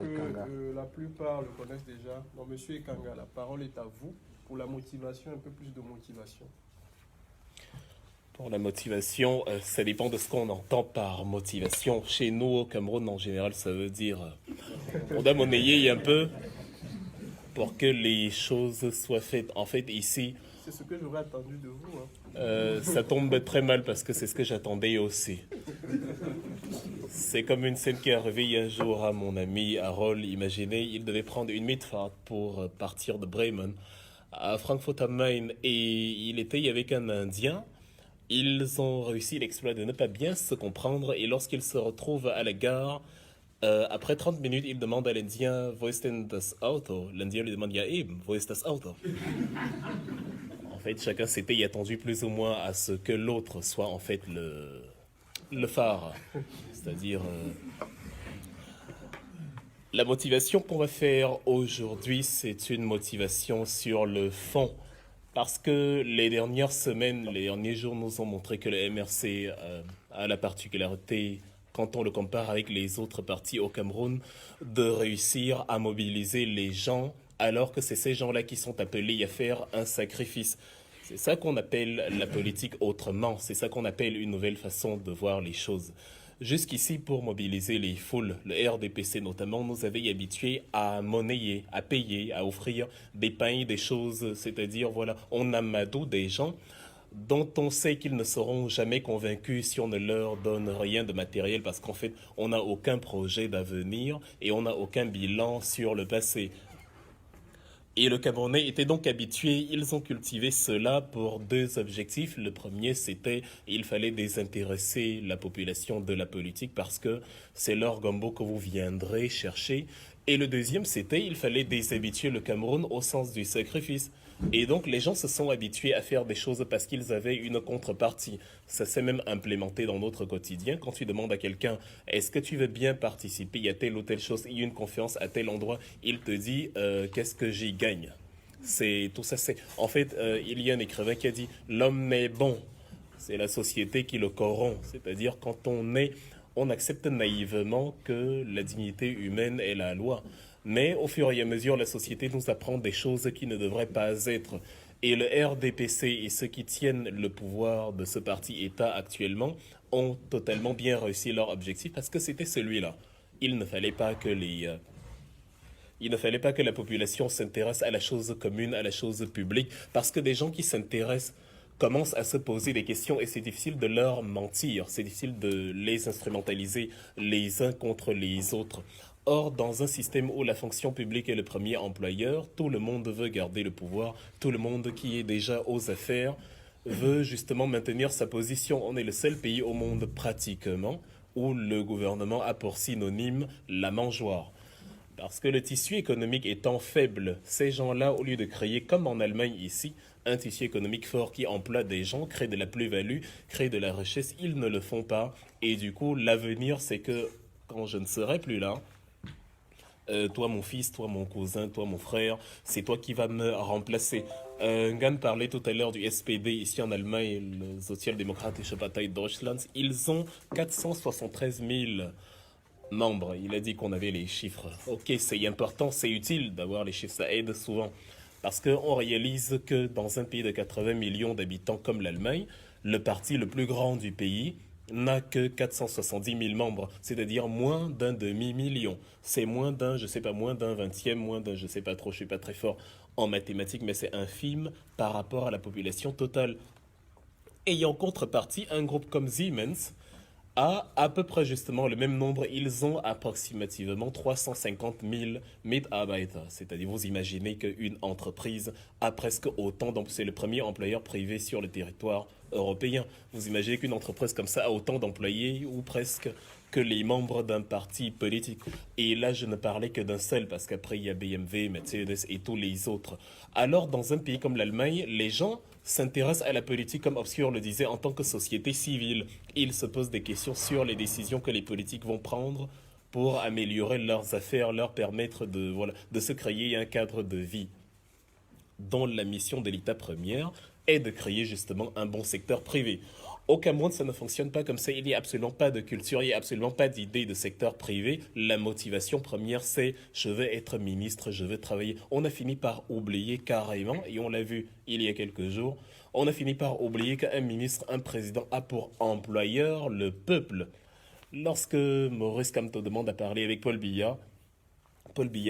Ekanga. La plupart le connaissent déjà. Donc, Monsieur Ekanga, la parole est à vous pour la motivation, un peu plus de motivation. Pour la motivation, ça dépend de ce qu'on entend par motivation. Chez nous, au Cameroun, en général, ça veut dire on doit monnayer un peu pour que les choses soient faites. En fait, ici, C'est ce que j'aurais attendu de vous. ça tombe très mal parce que c'est ce que j'attendais aussi. C'est comme une scène qui est arrivée un jour à mon ami Harold. Imaginez, il devait prendre une Mitfahrt pour partir de Bremen à Frankfurt am Main et il était avec un Indien. Ils ont réussi l'exploit de ne pas bien se comprendre et lorsqu'ils se retrouvent à la gare, après 30 minutes, ils demandent à l'Indien Wo ist denn das Auto? L'Indien lui demande Ja eben, wo ist das Auto? En fait, chacun s'était attendu plus ou moins à ce que l'autre soit en fait le phare. C'est-à-dire la motivation qu'on va faire aujourd'hui, c'est une motivation sur le fond. Parce que les dernières semaines, les derniers jours nous ont montré que le MRC a la particularité, quand on le compare avec les autres partis au Cameroun, de réussir à mobiliser les gens alors que c'est ces gens-là qui sont appelés à faire un sacrifice. C'est ça qu'on appelle la politique autrement, c'est ça qu'on appelle une nouvelle façon de voir les choses. Jusqu'ici, pour mobiliser les foules, le RDPC notamment nous avait habitués à monnayer, à payer, à offrir des pains, des choses, c'est-à-dire, voilà, on amadoue des gens dont on sait qu'ils ne seront jamais convaincus si on ne leur donne rien de matériel parce qu'en fait, on n'a aucun projet d'avenir et on n'a aucun bilan sur le passé. Et le Camerounais était donc habitué, ils ont cultivé cela pour deux objectifs. Le premier, c'était il fallait désintéresser la population de la politique parce que c'est leur gombo que vous viendrez chercher. Et le deuxième, c'était il fallait déshabituer le Cameroun au sens du sacrifice. Et donc les gens se sont habitués à faire des choses parce qu'ils avaient une contrepartie. Ça s'est même implémenté dans notre quotidien. Quand tu demandes à quelqu'un est-ce que tu veux bien participer à telle ou telle chose, il y a une conférence à tel endroit, il te dit qu'est-ce que j'y gagne. C'est tout ça. C'est en fait il y a un écrivain qui a dit l'homme est bon, c'est la société qui le corrompt. C'est-à-dire quand on accepte naïvement que la dignité humaine est la loi. Mais au fur et à mesure, la société nous apprend des choses qui ne devraient pas être. Et le RDPC et ceux qui tiennent le pouvoir de ce parti-État actuellement ont totalement bien réussi leur objectif parce que c'était celui-là. Il ne fallait pas que il ne fallait pas que la population s'intéresse à la chose commune, à la chose publique, parce que des gens qui s'intéressent commencent à se poser des questions et c'est difficile de leur mentir, c'est difficile de les instrumentaliser les uns contre les autres. Or, dans un système où la fonction publique est le premier employeur, tout le monde veut garder le pouvoir, tout le monde qui est déjà aux affaires veut justement maintenir sa position. On est le seul pays au monde pratiquement où le gouvernement a pour synonyme la mangeoire. Parce que le tissu économique étant faible, ces gens-là, au lieu de créer, comme en Allemagne ici, un tissu économique fort qui emploie des gens, crée de la plus-value, crée de la richesse, ils ne le font pas. Et du coup, l'avenir, c'est que quand je ne serai plus là, toi mon fils, toi mon cousin, toi mon frère, c'est toi qui vas me remplacer. Gan parlait tout à l'heure du SPD ici en Allemagne, le Sozialdemokratische Partei Deutschlands. Ils ont 473 000 membres. Il a dit qu'on avait les chiffres. Ok, c'est important, c'est utile d'avoir les chiffres, ça aide souvent. Parce qu'on réalise que dans un pays de 80 millions d'habitants comme l'Allemagne, le parti le plus grand du pays n'a que 470 000 membres, c'est-à-dire moins d'un demi-million. C'est moins d'un, je sais pas, moins d'un vingtième, moins d'un, je sais pas trop, je suis pas très fort en mathématiques, mais c'est infime par rapport à la population totale. Et en contrepartie, un groupe comme Siemens a à peu près justement le même nombre. Ils ont approximativement 350 000 Mitarbeiter. C'est-à-dire, vous imaginez qu'une entreprise a presque autant, donc c'est le premier employeur privé sur le territoire européen. Vous imaginez qu'une entreprise comme ça a autant d'employés ou presque que les membres d'un parti politique. Et là, je ne parlais que d'un seul, parce qu'après, il y a BMW, Mercedes et tous les autres. Alors, dans un pays comme l'Allemagne, les gens s'intéressent à la politique, comme Obscure le disait, en tant que société civile. Ils se posent des questions sur les décisions que les politiques vont prendre pour améliorer leurs affaires, leur permettre de, voilà, de se créer un cadre de vie dont la mission de l'État première est de créer justement un bon secteur privé. Au Cameroun, ça ne fonctionne pas comme ça. Il n'y a absolument pas de culture, il n'y a absolument pas d'idée de secteur privé. La motivation première, c'est je veux être ministre, je veux travailler. On a fini par oublier carrément, et on l'a vu il y a quelques jours, on a fini par oublier qu'un ministre, un président a pour employeur le peuple. Lorsque Maurice Kamto demande à parler avec Paul Biya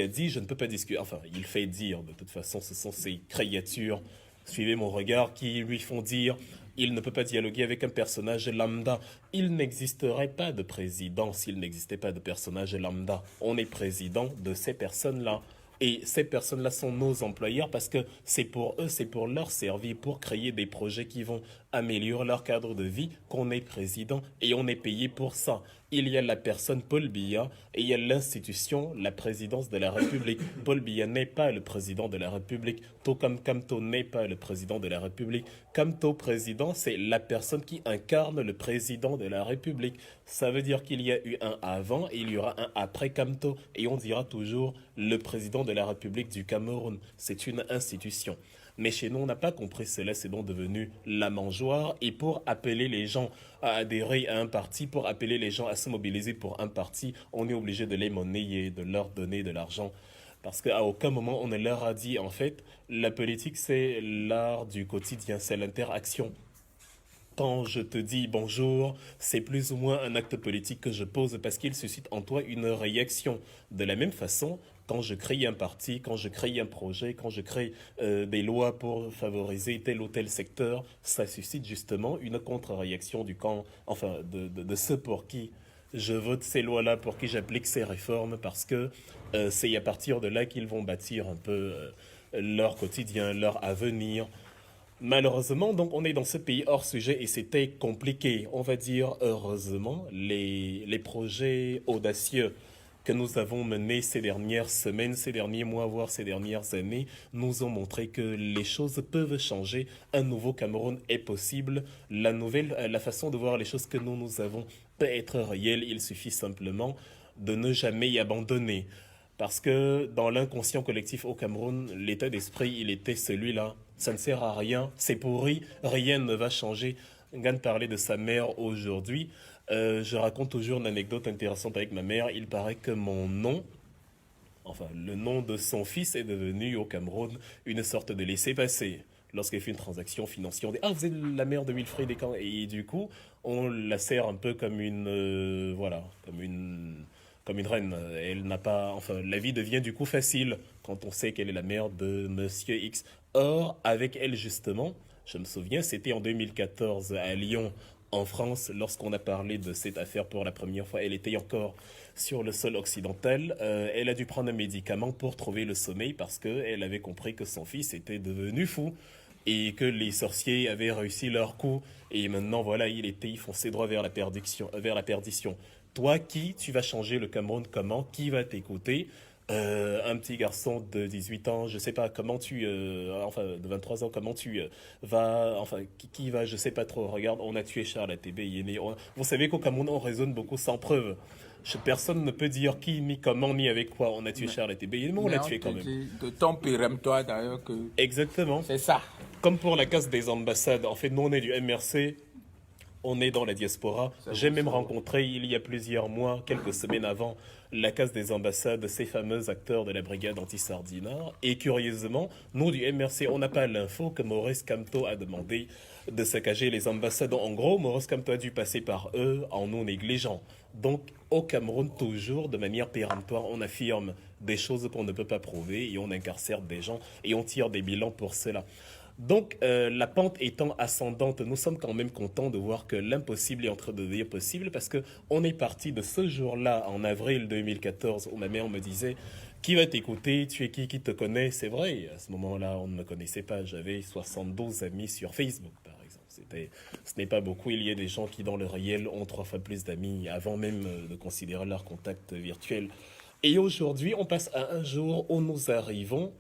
dit, je ne peux pas discuter. Enfin, il fait dire, de toute façon, ce sont ces créatures, suivez mon regard, qui lui font dire, il ne peut pas dialoguer avec un personnage lambda. Il n'existerait pas de président s'il n'existait pas de personnage lambda. On est président de ces personnes-là. Et ces personnes-là sont nos employeurs parce que c'est pour eux, c'est pour leur servir, pour créer des projets qui vont améliorer leur cadre de vie qu'on est président et on est payé pour ça. Il y a la personne Paul Biya et il y a l'institution, la présidence de la République. Paul Biya n'est pas le président de la République. Tokam Kamto n'est pas le président de la République. Kamto président, c'est la personne qui incarne le président de la République. Ça veut dire qu'il y a eu un avant et il y aura un après Kamto. Et on dira toujours le président de la République du Cameroun. C'est une institution. Mais chez nous, on n'a pas compris cela, c'est donc devenu la mangeoire. Et pour appeler les gens à adhérer à un parti, pour appeler les gens à se mobiliser pour un parti, on est obligé de les monnayer, de leur donner de l'argent. Parce qu'à aucun moment, on ne leur a dit, en fait, la politique, c'est l'art du quotidien, c'est l'interaction. Quand je te dis bonjour, c'est plus ou moins un acte politique que je pose parce qu'il suscite en toi une réaction. De la même façon, quand je crée un parti, quand je crée un projet, quand je crée des lois pour favoriser tel ou tel secteur, ça suscite justement une contre-réaction du camp, enfin de ceux pour qui je vote ces lois-là, pour qui j'applique ces réformes, parce que c'est à partir de là qu'ils vont bâtir un peu leur quotidien, leur avenir. Malheureusement, donc, on est dans ce pays hors sujet et c'était compliqué. On va dire, heureusement, les projets audacieux que nous avons menés ces dernières semaines, ces derniers mois, voire ces dernières années, nous ont montré que les choses peuvent changer. Un nouveau Cameroun est possible. La façon de voir les choses que nous avons peut être réelle. Il suffit simplement de ne jamais y abandonner. Parce que dans l'inconscient collectif au Cameroun, l'état d'esprit, il était celui-là. Ça ne sert à rien, c'est pourri, rien ne va changer. Gan parlait de sa mère aujourd'hui. Je raconte toujours une anecdote intéressante avec ma mère. Il paraît que mon nom, enfin le nom de son fils est devenu au Cameroun une sorte de laissez-passer. Lorsqu'il fait une transaction financière, on dit « Ah, vous êtes la mère de Wilfried Descamps » et du coup, on la sert un peu comme une... voilà, comme une reine. Elle n'a pas, enfin, la vie devient du coup facile quand on sait qu'elle est la mère de Monsieur X. Or, avec elle justement, je me souviens, c'était en 2014 à Lyon, en France, lorsqu'on a parlé de cette affaire pour la première fois. Elle était encore sur le sol occidental. Elle a dû prendre un médicament pour trouver le sommeil parce qu'elle avait compris que son fils était devenu fou et que les sorciers avaient réussi leur coup. Et maintenant, voilà, il fonçait droit vers la perdition. Toi, tu vas changer le Cameroun comment? Qui va t'écouter? Un petit garçon de 18 ans, je sais pas comment enfin de 23 ans, comment tu vas, enfin qui va, je sais pas trop. Regarde, on a tué Charles ATB, il est né. Vous savez qu'au Cameroun, on raisonne beaucoup sans preuve. Personne ne peut dire qui, ni comment, ni avec quoi on a tué Charles ATB, mais on l'a tué quand même. De ton péremptoire d'ailleurs que... Exactement. C'est ça. Comme pour la casse des ambassades, en fait, nous on est du MRC. On est dans la diaspora. J'ai même rencontré il y a plusieurs mois, quelques semaines avant, la casse des ambassades, ces fameux acteurs de la brigade anti-Sardinard. Et curieusement, nous du MRC, on n'a pas l'info que Maurice Kamto a demandé de saccager les ambassades. En gros, Maurice Kamto a dû passer par eux en nous négligeant. Donc, au Cameroun, toujours, de manière péremptoire, on affirme des choses qu'on ne peut pas prouver et on incarcère des gens et on tire des bilans pour cela. Donc, la pente étant ascendante, nous sommes quand même contents de voir que l'impossible est en train de devenir possible parce qu'on est parti de ce jour-là, en avril 2014, où ma mère me disait « Qui va t'écouter? Tu es qui te connaît ?» C'est vrai, à ce moment-là, on ne me connaissait pas. J'avais 72 amis sur Facebook, par exemple. Ce n'est pas beaucoup. Il y a des gens qui, dans le réel, ont 3 fois plus d'amis avant même de considérer leur contact virtuel. Et aujourd'hui, on passe à un jour où nous arrivons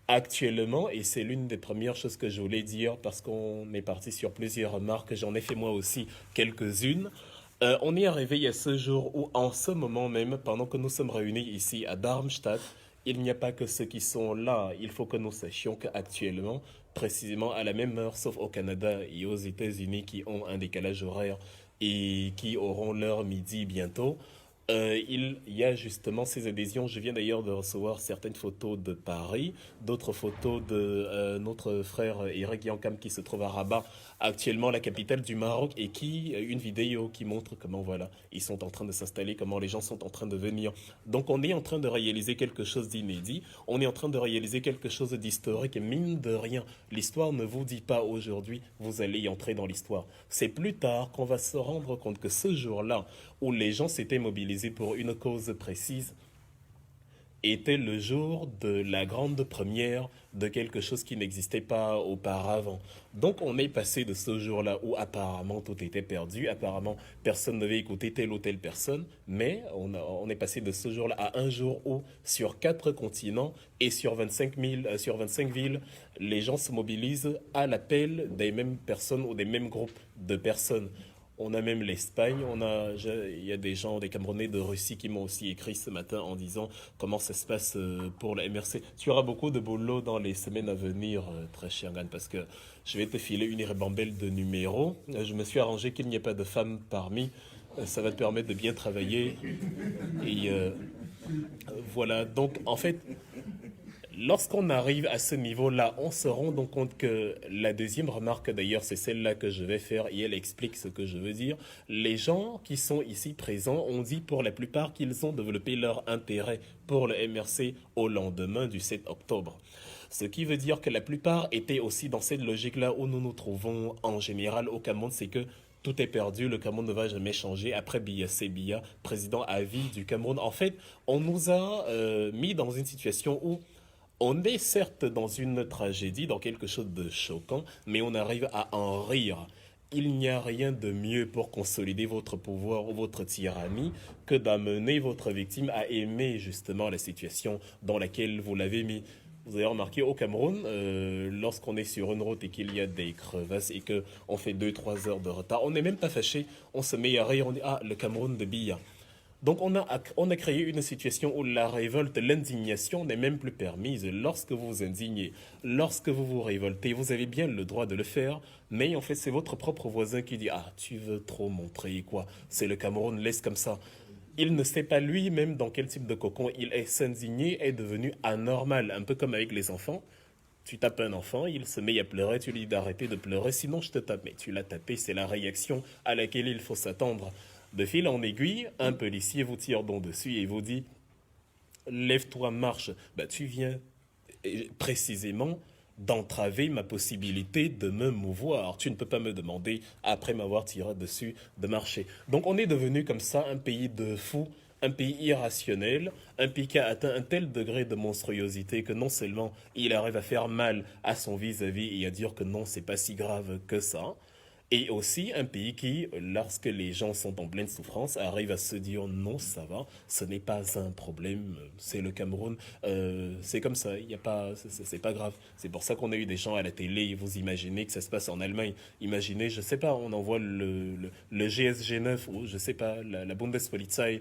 actuellement, et c'est l'une des premières choses que je voulais dire parce qu'on est parti sur plusieurs remarques, j'en ai fait moi aussi quelques-unes. On est arrivé à ce jour où, en ce moment même, pendant que nous sommes réunis ici à Darmstadt, il n'y a pas que ceux qui sont là. Il faut que nous sachions qu'actuellement, précisément à la même heure, sauf au Canada et aux États-Unis qui ont un décalage horaire et qui auront leur midi bientôt, il y a justement ces adhésions. Je viens d'ailleurs de recevoir certaines photos de Paris, d'autres photos de notre frère Eric Yankam qui se trouve à Rabat, actuellement la capitale du Maroc, et qui une vidéo qui montre comment voilà ils sont en train de s'installer, comment les gens sont en train de venir. Donc on est en train de réaliser quelque chose d'inédit, on est en train de réaliser quelque chose d'historique. Et mine de rien, l'histoire ne vous dit pas aujourd'hui vous allez y entrer dans l'histoire. C'est plus tard qu'on va se rendre compte que ce jour-là où les gens s'étaient mobilisés pour une cause précise était le jour de la grande première de quelque chose qui n'existait pas auparavant. Donc on est passé de ce jour-là où apparemment tout était perdu, apparemment personne ne devait écouter telle ou telle personne, mais on est passé de ce jour-là à un jour où sur 4 continents et sur 25 villes, les gens se mobilisent à l'appel des mêmes personnes ou des mêmes groupes de personnes. On a même l'Espagne, il y a des gens, des Camerounais de Russie qui m'ont aussi écrit ce matin en disant comment ça se passe pour la MRC. Tu auras beaucoup de boulot dans les semaines à venir, très cher Gan, parce que je vais te filer une ribambelle de numéros. Je me suis arrangé qu'il n'y ait pas de femmes parmi. Ça va te permettre de bien travailler. Et voilà, donc en fait, lorsqu'on arrive à ce niveau-là, on se rend donc compte que la deuxième remarque, d'ailleurs, c'est celle-là que je vais faire et elle explique ce que je veux dire. Les gens qui sont ici présents ont dit pour la plupart qu'ils ont développé leur intérêt pour le MRC au lendemain du 7 octobre. Ce qui veut dire que la plupart étaient aussi dans cette logique-là où nous nous trouvons en général au Cameroun, c'est que tout est perdu, le Cameroun ne va jamais changer. Après Biya Sébiya, président à vie du Cameroun, en fait, on nous a mis dans une situation où on est certes dans une tragédie, dans quelque chose de choquant, mais on arrive à en rire. Il n'y a rien de mieux pour consolider votre pouvoir ou votre tyrannie que d'amener votre victime à aimer justement la situation dans laquelle vous l'avez mis. Vous avez remarqué au Cameroun, lorsqu'on est sur une route et qu'il y a des crevasses et qu'on fait 2-3 heures de retard, on n'est même pas fâché, on se met à rire, on dit « Ah, le Cameroun de Biya ». Donc on a créé une situation où la révolte, l'indignation n'est même plus permise. Lorsque vous vous indignez, lorsque vous vous révoltez, vous avez bien le droit de le faire, mais en fait c'est votre propre voisin qui dit « Ah, tu veux trop montrer quoi, c'est le Cameroun, laisse comme ça ». Il ne sait pas lui-même dans quel type de cocon il est. S'indigner est devenu anormal, un peu comme avec les enfants. Tu tapes un enfant, il se met à pleurer, tu lui dis d'arrêter de pleurer, sinon je te tape. Mais tu l'as tapé, c'est la réaction à laquelle il faut s'attendre. De fil en aiguille, un policier vous tire donc dessus et vous dit « Lève-toi, marche ». Tu viens précisément d'entraver ma possibilité de me mouvoir. Tu ne peux pas me demander, après m'avoir tiré dessus, de marcher. Donc on est devenu comme ça un pays de fous, un pays irrationnel, un pays qui a atteint un tel degré de monstruosité que non seulement il arrive à faire mal à son vis-à-vis et à dire que non, c'est pas si grave que ça, et aussi un pays qui, lorsque les gens sont en pleine souffrance, arrive à se dire non, ça va, ce n'est pas un problème, c'est le Cameroun, c'est comme ça, il y a pas, c'est pas grave. C'est pour ça qu'on a eu des gens à la télé. Vous imaginez que ça se passe en Allemagne. Imaginez, je sais pas, on envoie le GSG9 ou je sais pas, la Bundespolizei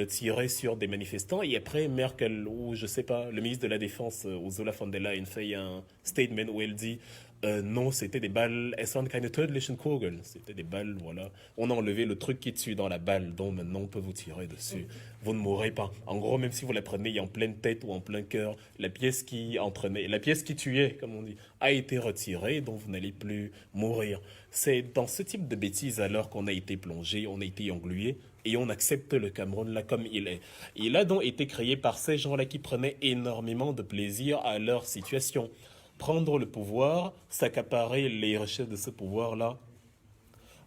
tirer sur des manifestants et après Merkel ou je sais pas, le ministre de la Défense, Ursula von der Leyen, fait un statement où elle dit non, c'était des balles, es waren keine tödlichen Kugeln. C'était des balles, voilà. On a enlevé le truc qui tue dans la balle, donc maintenant on peut vous tirer dessus. Vous ne mourrez pas. En gros, même si vous la prenez en pleine tête ou en plein cœur, la pièce qui entraînait, la pièce qui tuait, comme on dit, a été retirée, donc vous n'allez plus mourir. C'est dans ce type de bêtises alors qu'on a été plongé, on a été englué, et on accepte le Cameroun là comme il est. Il a donc été créé par ces gens-là qui prenaient énormément de plaisir à leur situation. Prendre le pouvoir, s'accaparer les richesses de ce pouvoir-là,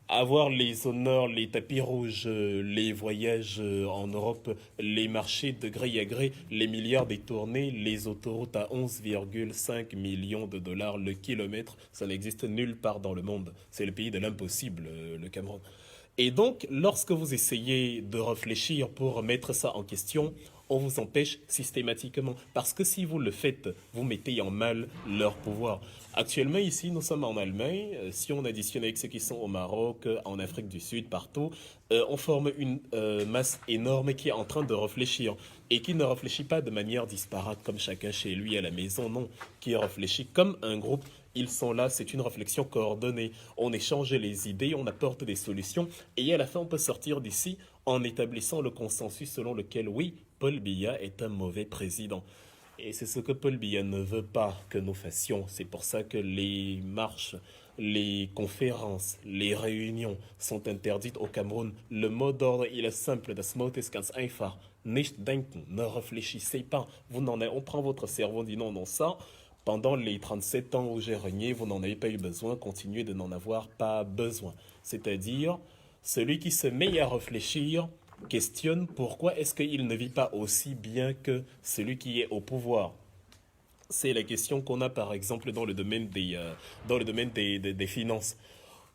avoir les honneurs, les tapis rouges, les voyages en Europe, les marchés de gré à gré, les milliards détournés, les autoroutes à 11,5 millions de dollars le kilomètre, ça n'existe nulle part dans le monde. C'est le pays de l'impossible, le Cameroun. Et donc, lorsque vous essayez de réfléchir pour mettre ça en question, on vous empêche systématiquement. Parce que si vous le faites, vous mettez en mal leur pouvoir. Actuellement, ici, nous sommes en Allemagne. Si on additionne avec ceux qui sont au Maroc, en Afrique du Sud, partout, on forme une masse énorme qui est en train de réfléchir et qui ne réfléchit pas de manière disparate comme chacun chez lui à la maison, non, qui réfléchit comme un groupe. Ils sont là, c'est une réflexion coordonnée. On échange les idées, on apporte des solutions et à la fin, on peut sortir d'ici en établissant le consensus selon lequel, oui, Paul Biya est un mauvais président. Et c'est ce que Paul Biya ne veut pas que nous fassions. C'est pour ça que les marches, les conférences, les réunions sont interdites au Cameroun. Le mot d'ordre, il est simple. Das Mot ist ganz einfach. Nicht denken. Ne réfléchissez pas. On prend votre cerveau, on dit non, non, ça. Pendant les 37 ans où j'ai régné, vous n'en avez pas eu besoin. Continuez de n'en avoir pas besoin. C'est-à-dire, celui qui se met à réfléchir questionne pourquoi est-ce qu'il ne vit pas aussi bien que celui qui est au pouvoir. C'est la question qu'on a par exemple dans le domaine des finances.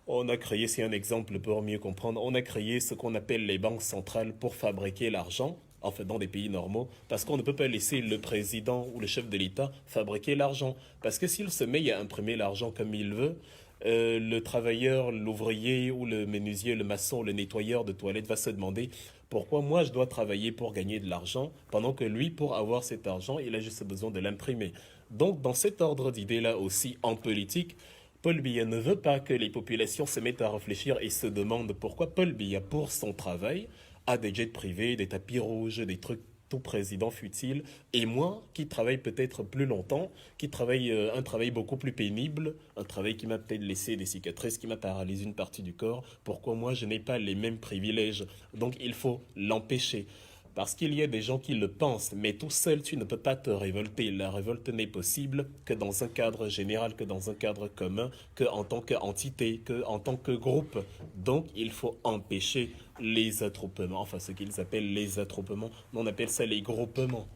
On a créé, c'est un exemple pour mieux comprendre, on a créé ce qu'on appelle les banques centrales pour fabriquer l'argent, enfin dans des pays normaux, parce qu'on ne peut pas laisser le président ou le chef de l'État fabriquer l'argent. Parce que s'il se met à imprimer l'argent comme il veut, le travailleur, l'ouvrier ou le menuisier, le maçon, le nettoyeur de toilettes va se demander pourquoi moi je dois travailler pour gagner de l'argent pendant que lui, pour avoir cet argent, il a juste besoin de l'imprimer. Donc dans cet ordre d'idées-là aussi en politique, Paul Biya ne veut pas que les populations se mettent à réfléchir et se demandent pourquoi Paul Biya, pour son travail, a des jets privés, des tapis rouges, des trucs tout président fut-il, et moi, qui travaille peut-être plus longtemps, qui travaille un travail beaucoup plus pénible, un travail qui m'a peut-être laissé des cicatrices, qui m'a paralysé une partie du corps, pourquoi moi je n'ai pas les mêmes privilèges? Donc il faut l'empêcher. Parce qu'il y a des gens qui le pensent, mais tout seul, tu ne peux pas te révolter. La révolte n'est possible que dans un cadre général, que dans un cadre commun, que en tant qu'entité, que en tant que groupe. Donc, il faut empêcher les attroupements, enfin ce qu'ils appellent les attroupements. On appelle ça les groupements.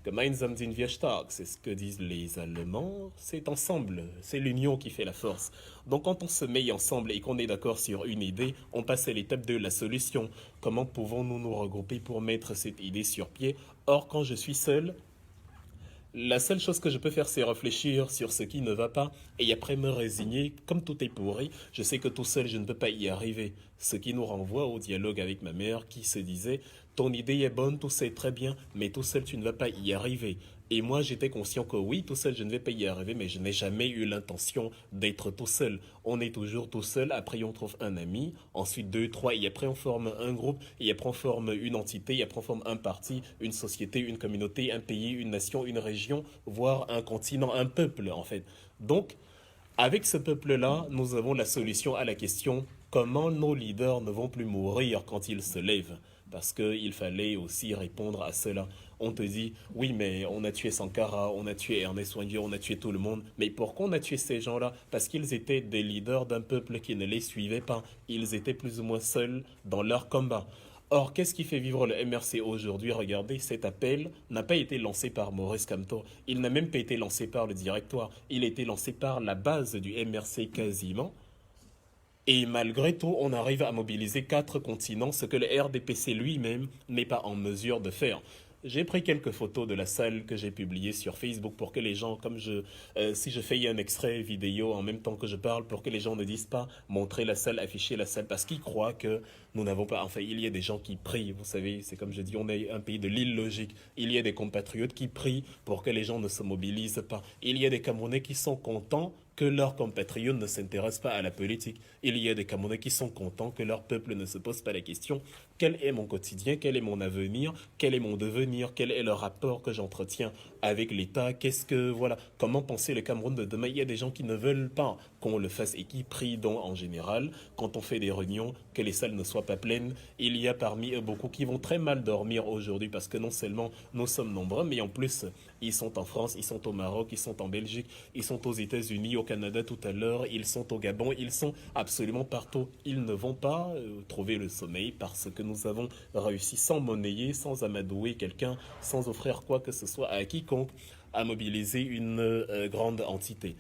Gemeinsam sind wir stark, c'est ce que disent les Allemands, c'est ensemble, c'est l'union qui fait la force. Donc quand on se met ensemble et qu'on est d'accord sur une idée, on passe à l'étape de la solution. Comment pouvons-nous nous regrouper pour mettre cette idée sur pied? Or, quand je suis seul, la seule chose que je peux faire, c'est réfléchir sur ce qui ne va pas et après me résigner. Comme tout est pourri, je sais que tout seul, je ne peux pas y arriver. Ce qui nous renvoie au dialogue avec ma mère qui se disait « Ton idée est bonne, tout ça est très bien, mais tout seul, tu ne vas pas y arriver. » Et moi, j'étais conscient que oui, tout seul, je ne vais pas y arriver, mais je n'ai jamais eu l'intention d'être tout seul. On est toujours tout seul, après on trouve un ami, ensuite deux, trois, et après on forme un groupe, et après on forme une entité, et après on forme un parti, une société, une communauté, un pays, une nation, une région, voire un continent, un peuple en fait. Donc, avec ce peuple-là, nous avons la solution à la question comment nos leaders ne vont plus mourir quand ils se lèvent. Parce qu'il fallait aussi répondre à cela. On te dit, oui, mais on a tué Sankara, on a tué Ernest Ouandier, on a tué tout le monde. Mais pourquoi on a tué ces gens-là? Parce qu'ils étaient des leaders d'un peuple qui ne les suivait pas. Ils étaient plus ou moins seuls dans leur combat. Or, qu'est-ce qui fait vivre le MRC aujourd'hui? Regardez, cet appel n'a pas été lancé par Maurice Kamto. Il n'a même pas été lancé par le directoire. Il a été lancé par la base du MRC quasiment. Et malgré tout, on arrive à mobiliser 4 continents, ce que le RDPC lui-même n'est pas en mesure de faire. J'ai pris quelques photos de la salle que j'ai publiée sur Facebook pour que les gens, si je fais un extrait vidéo en même temps que je parle, pour que les gens ne disent pas montrer la salle, afficher la salle, parce qu'ils croient que nous n'avons pas, enfin il y a des gens qui prient, vous savez, c'est comme je dis, on est un pays de l'illogique. Il y a des compatriotes qui prient pour que les gens ne se mobilisent pas. Il y a des Camerounais qui sont contents que leurs compatriotes ne s'intéressent pas à la politique. Il y a des Camerounais qui sont contents que leur peuple ne se pose pas la question quel est mon quotidien, quel est mon avenir, quel est mon devenir, quel est le rapport que j'entretiens avec l'État, comment penser le Cameroun de demain. Il y a des gens qui ne veulent pas qu'on le fasse et qui prient donc en général, quand on fait des réunions, que les salles ne soient pas pleines. Il y a parmi eux beaucoup qui vont très mal dormir aujourd'hui parce que non seulement nous sommes nombreux, mais en plus, ils sont en France, ils sont au Maroc, ils sont en Belgique, ils sont aux États-Unis, au Canada tout à l'heure, ils sont au Gabon, ils sont absolument partout. Ils ne vont pas trouver le sommeil parce que nous avons réussi sans monnayer, sans amadouer quelqu'un, sans offrir quoi que ce soit à quiconque, à mobiliser une grande entité.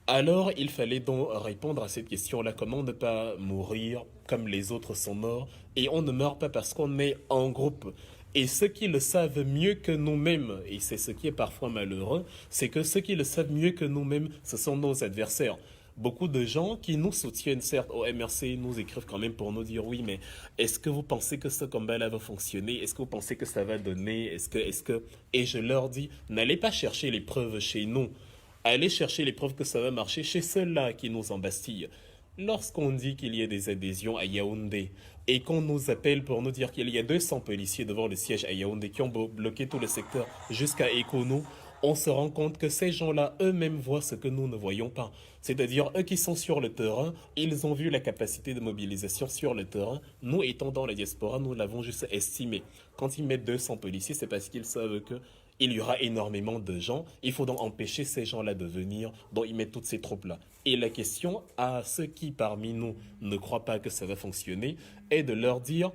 Alors, il fallait donc répondre à cette question-là, comment ne pas mourir comme les autres sont morts. Et on ne meurt pas parce qu'on est en groupe. Et ceux qui le savent mieux que nous-mêmes, et c'est ce qui est parfois malheureux, c'est que ceux qui le savent mieux que nous-mêmes, ce sont nos adversaires. Beaucoup de gens qui nous soutiennent, certes, au MRC, nous écrivent quand même pour nous dire oui, mais est-ce que vous pensez que ce combat-là va fonctionner? Est-ce que vous pensez que ça va donner? Et je leur dis, n'allez pas chercher les preuves chez nous. Allez chercher les preuves que ça va marcher chez ceux-là qui nous embastillent. Lorsqu'on dit qu'il y a des adhésions à Yaoundé et qu'on nous appelle pour nous dire qu'il y a 200 policiers devant le siège à Yaoundé qui ont bloqué tout le secteur jusqu'à Ekono, on se rend compte que ces gens-là eux-mêmes voient ce que nous ne voyons pas. C'est-à-dire, eux qui sont sur le terrain, ils ont vu la capacité de mobilisation sur le terrain. Nous, étant dans la diaspora, nous l'avons juste estimé. Quand ils mettent 200 policiers, c'est parce qu'ils savent que il y aura énormément de gens. Il faut donc empêcher ces gens-là de venir, dont ils mettent toutes ces troupes-là. Et la question à ceux qui, parmi nous, ne croient pas que ça va fonctionner, est de leur dire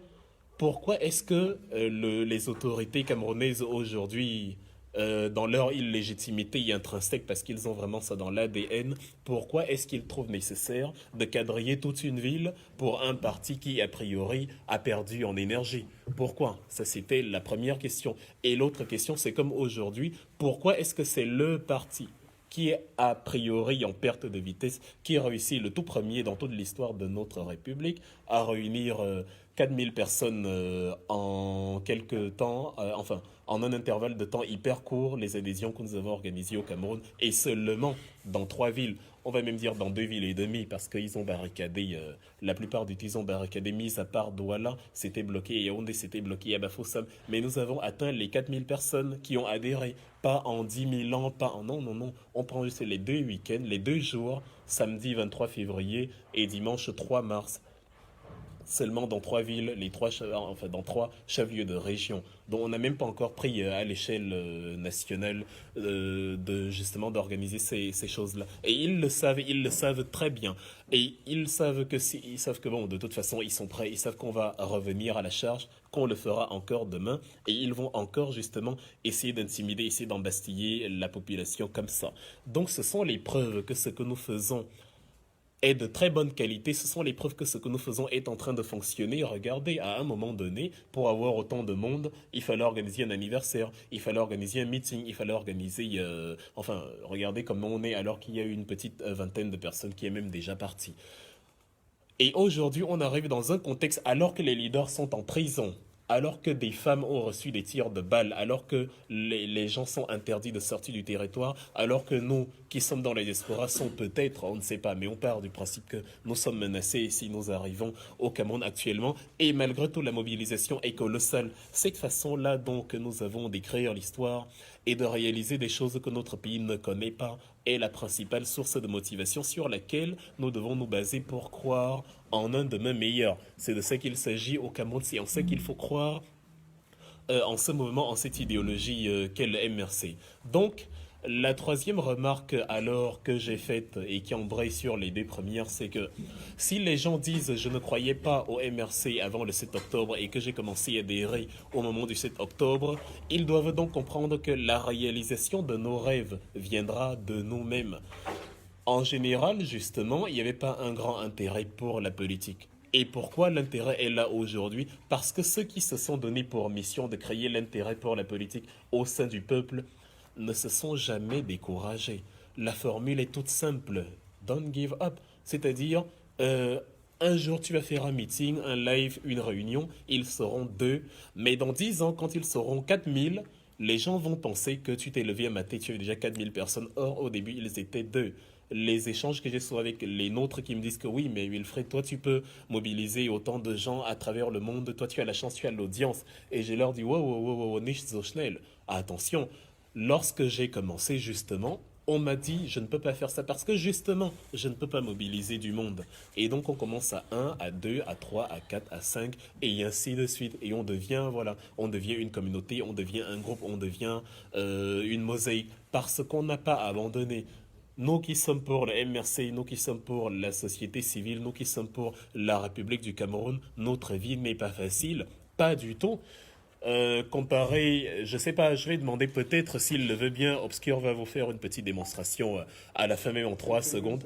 pourquoi est-ce que les autorités camerounaises aujourd'hui, dans leur illégitimité intrinsèque, parce qu'ils ont vraiment ça dans l'ADN, pourquoi est-ce qu'ils trouvent nécessaire de quadriller toute une ville pour un parti qui, a priori, a perdu en énergie? Pourquoi? Ça, c'était la première question. Et l'autre question, c'est comme aujourd'hui, pourquoi est-ce que c'est le parti qui est a priori en perte de vitesse, qui réussit le tout premier dans toute l'histoire de notre République à réunir 4000 personnes en quelques temps, enfin en un intervalle de temps hyper court, les adhésions que nous avons organisées au Cameroun, et seulement dans 3 villes, on va même dire dans 2 villes et demie, parce qu'ils ont barricadé, la plupart du temps ils ont barricadé, mis à part Douala, c'était bloqué, et Yaoundé c'était bloqué, à Bafoussam, mais nous avons atteint les 4000 personnes qui ont adhéré, pas en 10 000 ans, pas en... Non, non, non, on prend juste les 2 week-ends, les 2 jours, samedi 23 février et dimanche 3 mars. Seulement dans 3 villes, enfin dans 3 chefs-lieux de région, dont on n'a même pas encore pris à l'échelle nationale justement d'organiser ces choses-là. Et ils le savent très bien. Et ils savent que bon, de toute façon, ils sont prêts, ils savent qu'on va revenir à la charge, qu'on le fera encore demain, et ils vont encore justement essayer d'intimider, essayer d'embastiller la population comme ça. Donc ce sont les preuves que ce que nous faisons est de très bonne qualité. Ce sont les preuves que ce que nous faisons est en train de fonctionner. Regardez, à un moment donné, pour avoir autant de monde, il fallait organiser un anniversaire, il fallait organiser un meeting, il fallait organiser... enfin, regardez comment on est alors qu'il y a eu une petite vingtaine de personnes qui est même déjà partie. Et aujourd'hui, on arrive dans un contexte alors que les leaders sont en prison, alors que des femmes ont reçu des tirs de balles, alors que les gens sont interdits de sortir du territoire, alors que nous, qui sommes dans la diaspora, sont peut-être, on ne sait pas, mais on part du principe que nous sommes menacés si nous arrivons au Cameroun actuellement, et malgré tout, la mobilisation est colossale. Cette façon-là, donc, nous avons d'écrire l'histoire et de réaliser des choses que notre pays ne connaît pas est la principale source de motivation sur laquelle nous devons nous baser pour croire en un demain meilleur. C'est de ça qu'il s'agit au Cameroun, c'est en ça qu'il faut croire en ce mouvement, en cette idéologie qu'est le MRC. Donc, la troisième remarque alors que j'ai faite et qui embraye sur les 2 premières, c'est que si les gens disent je ne croyais pas au MRC avant le 7 octobre et que j'ai commencé à adhérer au moment du 7 octobre, ils doivent donc comprendre que la réalisation de nos rêves viendra de nous-mêmes. En général, justement, il n'y avait pas un grand intérêt pour la politique. Et pourquoi l'intérêt est là aujourd'hui? Parce que ceux qui se sont donnés pour mission de créer l'intérêt pour la politique au sein du peuple ne se sont jamais découragés. La formule est toute simple. Don't give up. C'est-à-dire, un jour tu vas faire un meeting, un live, une réunion, ils seront 2. Mais dans 10 ans, quand ils seront 4000, les gens vont penser que tu t'es levé à matin, tu avais déjà 4000 personnes. Or, au début, ils étaient 2. Les échanges que j'ai souvent avec les nôtres qui me disent que oui, mais Wilfred, toi tu peux mobiliser autant de gens à travers le monde, toi tu as la chance, tu as l'audience. Et je leur dis, wow, nicht so schnell. Attention, lorsque j'ai commencé justement, on m'a dit, je ne peux pas faire ça parce que justement, je ne peux pas mobiliser du monde. Et donc on commence à 1, à 2, à 3, à 4, à 5, et ainsi de suite. Et on devient, voilà, on devient une communauté, on devient un groupe, on devient une mosaïque parce qu'on n'a pas abandonné. Nous qui sommes pour le MRC, nous qui sommes pour la société civile, nous qui sommes pour la République du Cameroun, notre vie n'est pas facile, pas du tout. Comparer, je sais pas, je vais demander peut-être s'il le veut bien, Obscure va vous faire une petite démonstration à la fin, même en 3 secondes.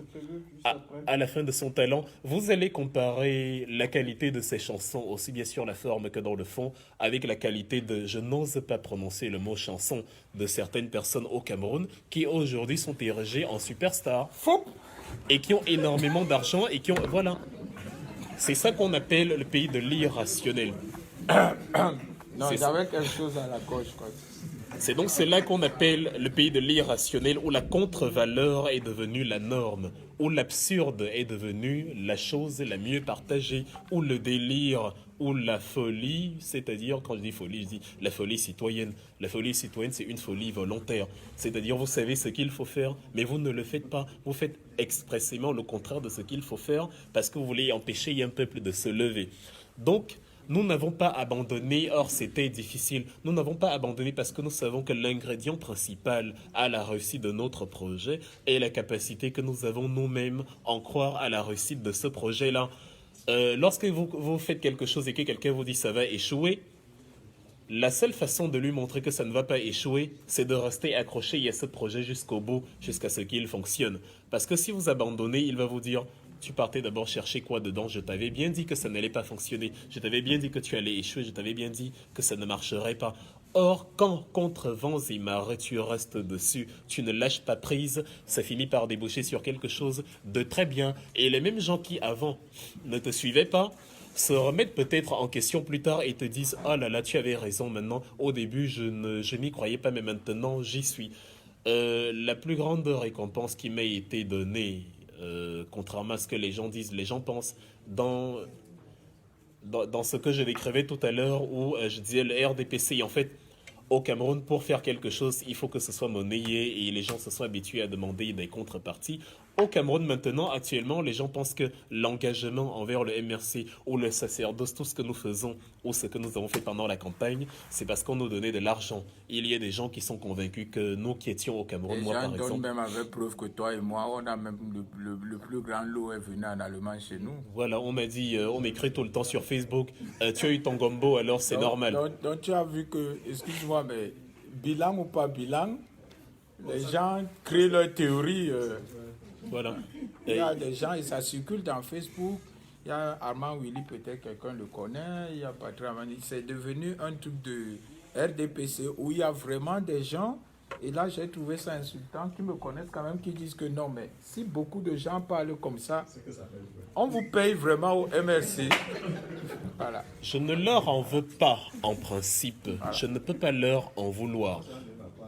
À la fin de son talent, vous allez comparer la qualité de ses chansons, aussi bien sur la forme que dans le fond, avec la qualité de, je n'ose pas prononcer le mot chanson, de certaines personnes au Cameroun qui aujourd'hui sont érigées en superstars. Fou. Et qui ont énormément d'argent et qui ont... Voilà. C'est ça qu'on appelle le pays de l'irrationnel. Non, C'est j'avais quelque chose à la gauche, quoi. C'est là qu'on appelle le pays de l'irrationnel, où la contre-valeur est devenue la norme, où l'absurde est devenu la chose la mieux partagée, où le délire, où la folie, c'est-à-dire, quand je dis folie, je dis la folie citoyenne. La folie citoyenne, c'est une folie volontaire. C'est-à-dire, vous savez ce qu'il faut faire, mais vous ne le faites pas. Vous faites expressément le contraire de ce qu'il faut faire, parce que vous voulez empêcher un peuple de se lever. Donc, nous n'avons pas abandonné, or c'était difficile. Nous n'avons pas abandonné parce que nous savons que l'ingrédient principal à la réussite de notre projet est la capacité que nous avons nous-mêmes en croire à la réussite de ce projet-là. Lorsque vous faites quelque chose et que quelqu'un vous dit ça va échouer, la seule façon de lui montrer que ça ne va pas échouer, c'est de rester accroché à ce projet jusqu'au bout, jusqu'à ce qu'il fonctionne. Parce que si vous abandonnez, il va vous dire... Tu partais d'abord chercher quoi dedans? Je t'avais bien dit que ça n'allait pas fonctionner. Je t'avais bien dit que tu allais échouer. Je t'avais bien dit que ça ne marcherait pas. Or, quand contre vents et marées tu restes dessus, tu ne lâches pas prise, ça finit par déboucher sur quelque chose de très bien. Et les mêmes gens qui avant ne te suivaient pas se remettent peut-être en question plus tard et te disent « Oh là là, tu avais raison maintenant. Au début, je n'y croyais pas, mais maintenant, j'y suis. » La plus grande récompense qui m'a été donnée, contrairement à ce que les gens disent, les gens pensent dans ce que je décrivais tout à l'heure où je disais le RDPC, en fait, au Cameroun, pour faire quelque chose, il faut que ce soit monnayé et les gens se soient habitués à demander des contreparties. Au Cameroun, maintenant, actuellement, les gens pensent que l'engagement envers le MRC ou le sacerdoce, tout ce que nous faisons ou ce que nous avons fait pendant la campagne, c'est parce qu'on nous donnait de l'argent. Il y a des gens qui sont convaincus que nous qui étions au Cameroun, Les moi gens par donnent exemple... même avec preuve que toi et moi, on a même le plus grand lot est venu en Allemagne chez nous. Voilà, on m'a dit, on m'écrit tout le temps sur Facebook, tu as eu ton gombo, alors c'est normal. Donc tu as vu que, excuse-moi, mais bilan ou pas bilan, les gens créent leur théorie. Voilà. Il y a des gens, et ça circule dans Facebook. Il y a Armand Willy, peut-être quelqu'un le connaît. Il y a Patrick Amani. C'est devenu un truc de RDPC où il y a vraiment des gens. Et là, j'ai trouvé ça insultant, qui me connaissent quand même, qui disent que non, mais si beaucoup de gens parlent comme ça, on vous paye vraiment au MRC. Voilà. Je ne leur en veux pas, en principe. Je ne peux pas leur en vouloir.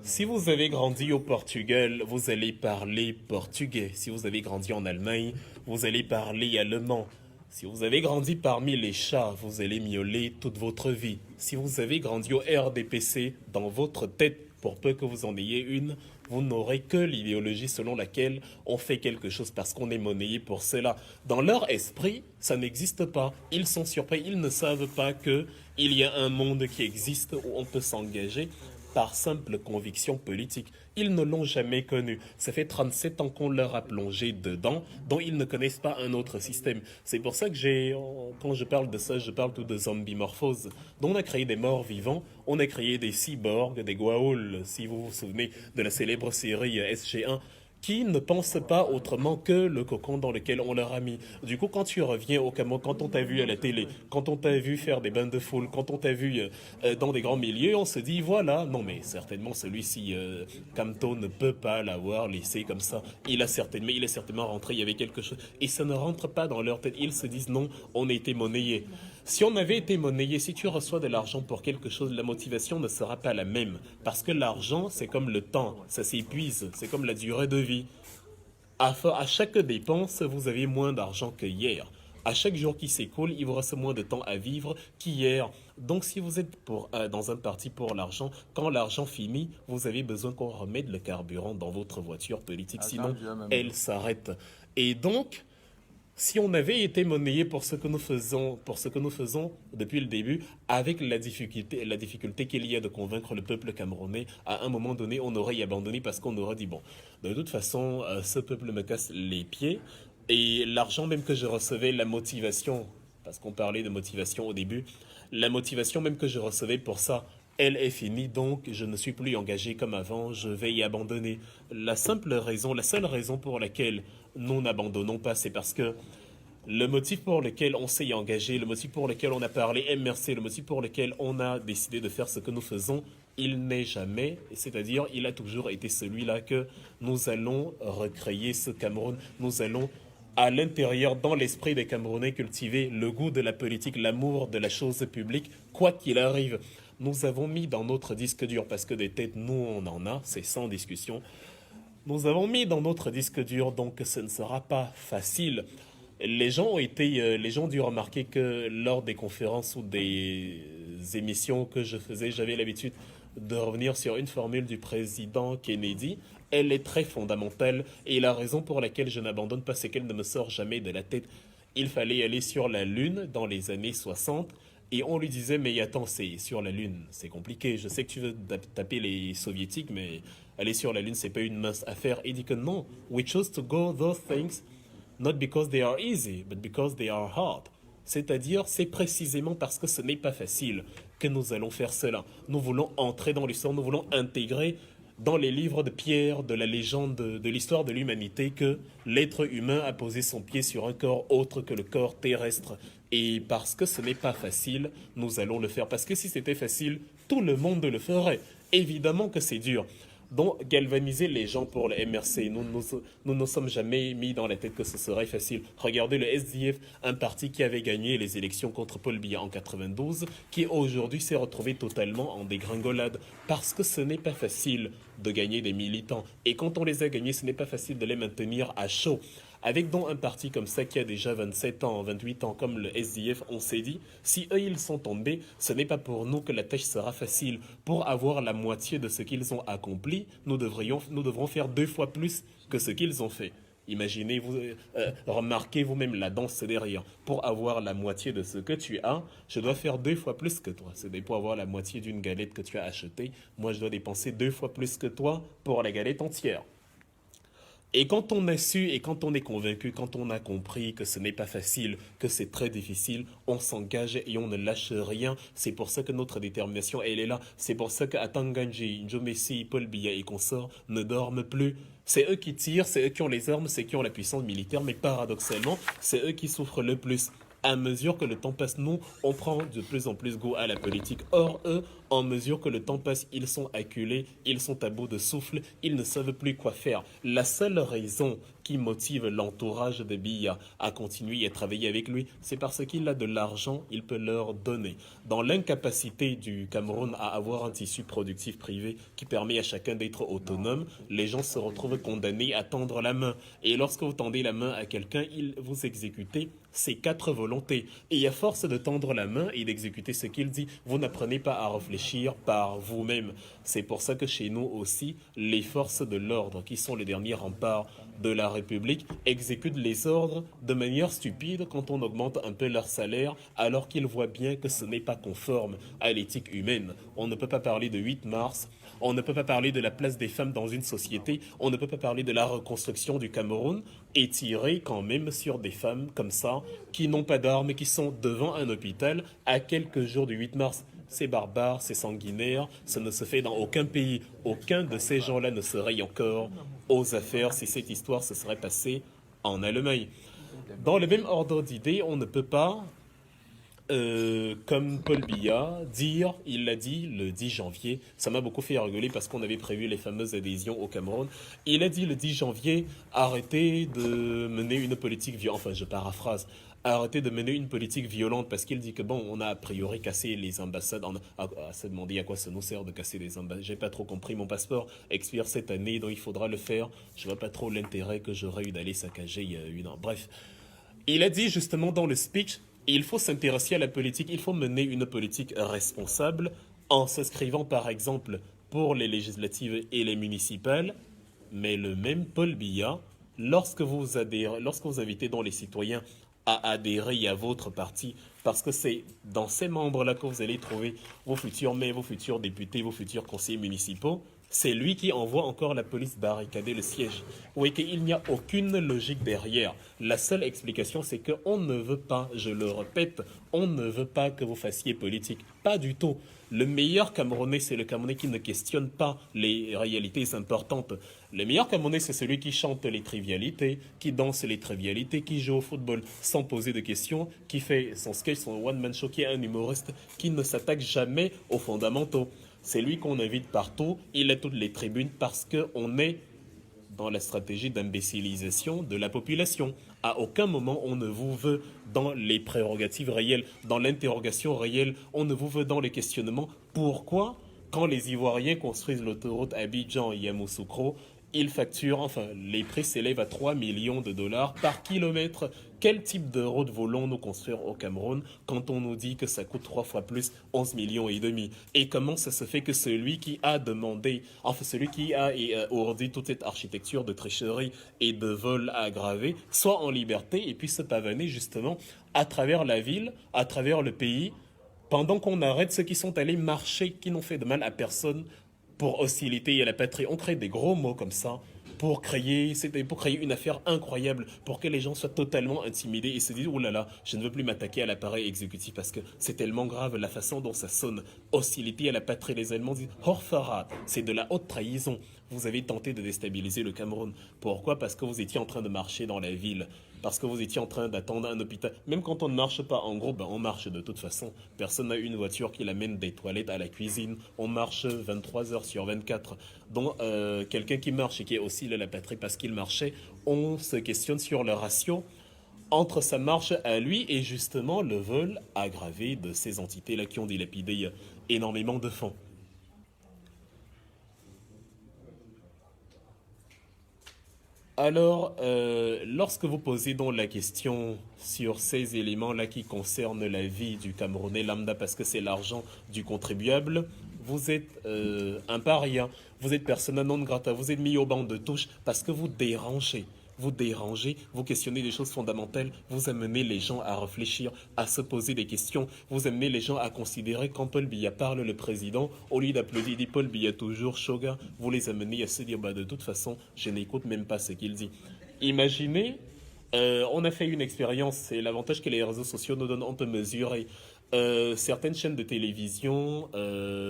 Si vous avez grandi au Portugal, vous allez parler portugais. Si vous avez grandi en Allemagne, vous allez parler allemand. Si vous avez grandi parmi les chats, vous allez miauler toute votre vie. Si vous avez grandi au RDPC, dans votre tête, pour peu que vous en ayez une, vous n'aurez que l'idéologie selon laquelle on fait quelque chose parce qu'on est monnayé pour cela. Dans leur esprit, ça n'existe pas. Ils sont surpris, ils ne savent pas qu'il y a un monde qui existe où on peut s'engager par simple conviction politique. Ils ne l'ont jamais connu. Ça fait 37 ans qu'on leur a plongé dedans, dont ils ne connaissent pas un autre système. C'est pour ça que quand je parle de ça, je parle tout de zombie-morphose. Donc on a créé des morts vivants, on a créé des cyborgs, des Goa'uld, si vous vous souvenez de la célèbre série SG1, qui ne pensent pas autrement que le cocon dans lequel on leur a mis. Du coup, quand tu reviens au Cameroun, quand on t'a vu à la télé, quand on t'a vu faire des bains de foule, quand on t'a vu dans des grands milieux, on se dit, voilà, non mais certainement celui-ci, Camto ne peut pas l'avoir laissé comme ça. Il est certainement rentré, il y avait quelque chose. Et ça ne rentre pas dans leur tête. Ils se disent, non, on a été monnayé. Si on avait été monnayé, si tu reçois de l'argent pour quelque chose, la motivation ne sera pas la même. Parce que l'argent, c'est comme le temps, ça s'épuise, c'est comme la durée de vie. À chaque dépense, vous avez moins d'argent que hier. À chaque jour qui s'écoule, il vous reste moins de temps à vivre qu'hier. Donc si vous êtes dans un parti pour l'argent, quand l'argent finit, vous avez besoin qu'on remette le carburant dans votre voiture politique, sinon elle s'arrête. Et donc... si on avait été monnayé pour ce que nous faisons depuis le début, avec la difficulté qu'il y a de convaincre le peuple camerounais, à un moment donné, on aurait y abandonné parce qu'on aurait dit, bon, de toute façon, ce peuple me casse les pieds, et l'argent même que je recevais, la motivation parce qu'on parlait de motivation au début. La motivation même que je recevais pour ça, elle est finie, donc je ne suis plus engagé comme avant, je vais y abandonner. La seule raison pour laquelle nous n'abandonnons pas, c'est parce que le motif pour lequel on s'est engagé, le motif pour lequel on a parlé MRC, le motif pour lequel on a décidé de faire ce que nous faisons, il n'est jamais, c'est-à-dire il a toujours été celui-là que nous allons recréer ce Cameroun, nous allons à l'intérieur, dans l'esprit des Camerounais, cultiver le goût de la politique, l'amour de la chose publique, quoi qu'il arrive. Nous avons mis dans notre disque dur, parce que des têtes, nous, on en a, c'est sans discussion. Nous avons mis dans notre disque dur, donc ce ne sera pas facile. Les gens ont dû remarquer que lors des conférences ou des émissions que je faisais, j'avais l'habitude de revenir sur une formule du président Kennedy. Elle est très fondamentale et la raison pour laquelle je n'abandonne pas, c'est qu'elle ne me sort jamais de la tête. Il fallait aller sur la Lune dans les années 60 et on lui disait mais attends, c'est sur la Lune, c'est compliqué. Je sais que tu veux taper les soviétiques, mais aller sur la Lune, c'est pas une mince affaire. Il dit que non, we chose to go those things not because they are easy, but because they are hard. C'est-à-dire, c'est précisément parce que ce n'est pas facile que nous allons faire cela. Nous voulons entrer dans l'histoire, nous voulons intégrer dans les livres de Pierre, de la légende de l'histoire de l'humanité, que l'être humain a posé son pied sur un corps autre que le corps terrestre. Et parce que ce n'est pas facile, nous allons le faire. Parce que si c'était facile, tout le monde le ferait. Évidemment que c'est dur. Donc, galvaniser les gens pour le MRC, nous ne nous sommes jamais mis dans la tête que ce serait facile. Regardez le SDF, un parti qui avait gagné les élections contre Paul Biya en 92, qui aujourd'hui s'est retrouvé totalement en dégringolade, parce que ce n'est pas facile de gagner des militants. Et quand on les a gagnés, ce n'est pas facile de les maintenir à chaud. Avec donc un parti comme ça qui a déjà 27 ans, 28 ans, comme le SDF, on s'est dit, si eux ils sont tombés, ce n'est pas pour nous que la tâche sera facile. Pour avoir la moitié de ce qu'ils ont accompli, nous devrons faire 2 fois plus que ce qu'ils ont fait. Imaginez, remarquez vous-même la danse derrière. Pour avoir la moitié de ce que tu as, je dois faire 2 fois plus que toi. C'est pour avoir la moitié d'une galette que tu as achetée. Moi, je dois dépenser 2 fois plus que toi pour la galette entière. Et quand on a su et quand on est convaincu, quand on a compris que ce n'est pas facile, que c'est très difficile, on s'engage et on ne lâche rien. C'est pour ça que notre détermination, elle est là. C'est pour ça qu'à Tanganji, Njomesi, Paul Biya et consorts ne dorment plus. C'est eux qui tirent, c'est eux qui ont les armes, c'est eux qui ont la puissance militaire, mais paradoxalement, c'est eux qui souffrent le plus. À mesure que le temps passe, nous, on prend de plus en plus goût à la politique. Or, eux, en mesure que le temps passe, ils sont acculés, ils sont à bout de souffle, ils ne savent plus quoi faire. La seule raison qui motive l'entourage de Biya à continuer à travailler avec lui, c'est parce qu'il a de l'argent, il peut leur donner. Dans l'incapacité du Cameroun à avoir un tissu productif privé qui permet à chacun d'être autonome, les gens se retrouvent condamnés à tendre la main. Et lorsque vous tendez la main à quelqu'un, il vous exécutez ses 4 volontés. Et à force de tendre la main et d'exécuter ce qu'il dit, vous n'apprenez pas à réfléchir par vous-même. C'est pour ça que chez nous aussi, les forces de l'ordre, qui sont les derniers remparts de la République, exécutent les ordres de manière stupide quand on augmente un peu leur salaire, alors qu'ils voient bien que ce n'est pas conforme à l'éthique humaine. On ne peut pas parler de 8 mars, on ne peut pas parler de la place des femmes dans une société, on ne peut pas parler de la reconstruction du Cameroun et tirer quand même sur des femmes comme ça, qui n'ont pas d'armes, qui sont devant un hôpital à quelques jours du 8 mars. C'est barbare, c'est sanguinaire, ça ne se fait dans aucun pays. Aucun de ces gens-là ne serait encore aux affaires si cette histoire se serait passée en Allemagne. Dans le même ordre d'idée, on ne peut pas, comme Paul Biya, il l'a dit le 10 janvier, ça m'a beaucoup fait rigoler parce qu'on avait prévu les fameuses adhésions au Cameroun. Il a dit le 10 janvier, arrêtez de mener une politique violente, enfin je paraphrase, arrêter de mener une politique violente parce qu'il dit que bon, on a a priori cassé les ambassades. On a se demander à quoi ça nous sert de casser les ambassades. J'ai pas trop compris, mon passeport expire cette année, donc il faudra le faire. Je vois pas trop l'intérêt que j'aurais eu d'aller saccager il y a 1 an. Bref, il a dit justement dans le speech, il faut s'intéresser à la politique, il faut mener une politique responsable en s'inscrivant par exemple pour les législatives et les municipales. Mais le même Paul Biya, lorsque vous invitez dans les citoyens à adhérer à votre parti, parce que c'est dans ces membres-là que vous allez trouver vos futurs maires, vos futurs députés, vos futurs conseillers municipaux, C'est lui qui envoie encore la police barricader le siège. Vous voyez qu'il n'y a aucune logique derrière. La seule explication, c'est qu'on ne veut pas, je le répète, on ne veut pas que vous fassiez politique. Pas du tout. Le meilleur Camerounais, c'est le Camerounais qui ne questionne pas les réalités importantes. Le meilleur Camerounais, c'est celui qui chante les trivialités, qui danse les trivialités, qui joue au football sans poser de questions, qui fait son sketch, son one-man show, qui est un humoriste, qui ne s'attaque jamais aux fondamentaux. C'est lui qu'on invite partout, il est toutes les tribunes parce qu'on est dans la stratégie d'imbécilisation de la population. À aucun moment on ne vous veut dans les prérogatives réelles, dans l'interrogation réelle, on ne vous veut dans les questionnements. Pourquoi, quand les Ivoiriens construisent l'autoroute Abidjan-Yamoussoukro, ils facturent, enfin, les prix s'élèvent à 3 millions de dollars par kilomètre. Quel type de route voulons-nous construire au Cameroun quand on nous dit que ça coûte 3 fois plus, 11 millions et demi? Et comment ça se fait que celui qui a demandé, enfin celui qui a ourdi toute cette architecture de tricherie et de vol aggravé, soit en liberté et puisse se pavaner justement à travers la ville, à travers le pays, pendant qu'on arrête ceux qui sont allés marcher, qui n'ont fait de mal à personne, pour hostilité à la patrie. On crée des gros mots comme ça pour créer une affaire incroyable, pour que les gens soient totalement intimidés et se disent « Oh là là, je ne veux plus m'attaquer à l'appareil exécutif parce que c'est tellement grave la façon dont ça sonne. Hostilité à la patrie, les Allemands disent « Horfara », c'est de la haute trahison. Vous avez tenté de déstabiliser le Cameroun. Pourquoi? Parce que vous étiez en train de marcher dans la ville. Parce que vous étiez en train d'attendre un hôpital. Même quand on ne marche pas en groupe, on marche de toute façon. Personne n'a une voiture qui l'amène des toilettes à la cuisine. On marche 23 heures sur 24. Donc quelqu'un qui marche et qui est aussi la patrie parce qu'il marchait, on se questionne sur le ratio entre sa marche à lui et justement le vol aggravé de ces entités-là qui ont dilapidé énormément de fonds. Alors, lorsque vous posez donc la question sur ces éléments-là qui concernent la vie du Camerounais lambda, parce que c'est l'argent du contribuable, vous êtes un paria, vous êtes persona non grata, vous êtes mis au banc de touche parce que vous dérangez. Vous questionnez des choses fondamentales, vous amenez les gens à réfléchir, à se poser des questions, vous amenez les gens à considérer quand Paul Biya parle, le président, au lieu d'applaudir, il dit Paul Biya toujours, Shoga, vous les amenez à se dire bah, de toute façon, je n'écoute même pas ce qu'il dit. Imaginez, on a fait une expérience, et l'avantage que les réseaux sociaux nous donnent, on peut mesurer. Certaines chaînes de télévision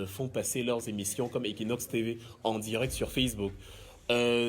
font passer leurs émissions comme Equinox TV en direct sur Facebook.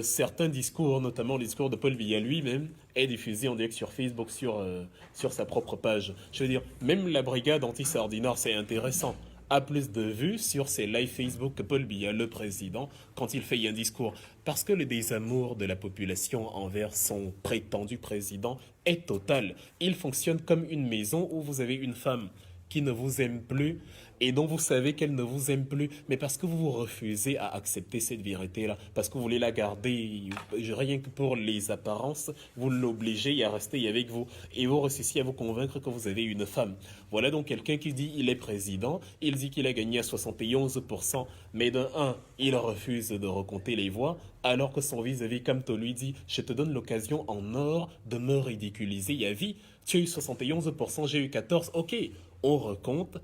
Certains discours, notamment le discours de Paul Biya lui-même, est diffusé en direct sur Facebook, sur sa propre page. Je veux dire, même la brigade anti-Sardinard, c'est intéressant, a plus de vues sur ses lives Facebook que Paul Biya, le président, quand il fait un discours. Parce que le désamour de la population envers son prétendu président est total. Il fonctionne comme une maison où vous avez une femme qui ne vous aime plus et dont vous savez qu'elle ne vous aime plus, mais parce que vous vous refusez à accepter cette vérité-là, parce que vous voulez la garder, rien que pour les apparences, vous l'obligez à rester avec vous, et vous réussissez à vous convaincre que vous avez une femme. Voilà donc quelqu'un qui dit il est président, il dit qu'il a gagné à 71%, mais d'un 1, il refuse de recompter les voix, alors que son vis-à-vis Kamto lui dit je te donne l'occasion en or de me ridiculiser à vie, tu as eu 71%, j'ai eu 14%, ok, on recompte,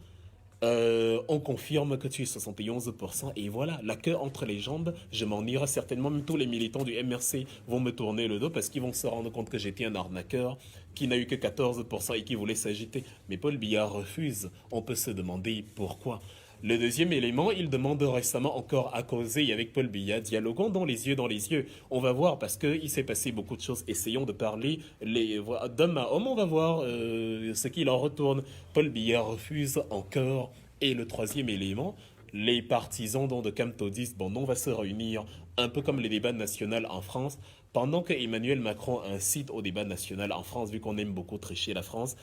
on confirme que tu es 71% et voilà, la queue entre les jambes, je m'en irai certainement, même tous les militants du MRC vont me tourner le dos parce qu'ils vont se rendre compte que j'étais un arnaqueur qui n'a eu que 14% et qui voulait s'agiter. Mais Paul Biya refuse, on peut se demander pourquoi. Le deuxième élément, il demande récemment encore à causer avec Paul Biya, dialoguons dans les yeux, On va voir parce qu'il s'est passé beaucoup de choses. Essayons de parler d'homme à homme, on va voir ce qu'il en retourne. Paul Biya refuse encore. Et le troisième élément, les partisans de Kamto disent, bon, on va se réunir un peu comme les débats nationaux en France, pendant que Emmanuel Macron incite au débat national en France, vu qu'on aime beaucoup tricher la France,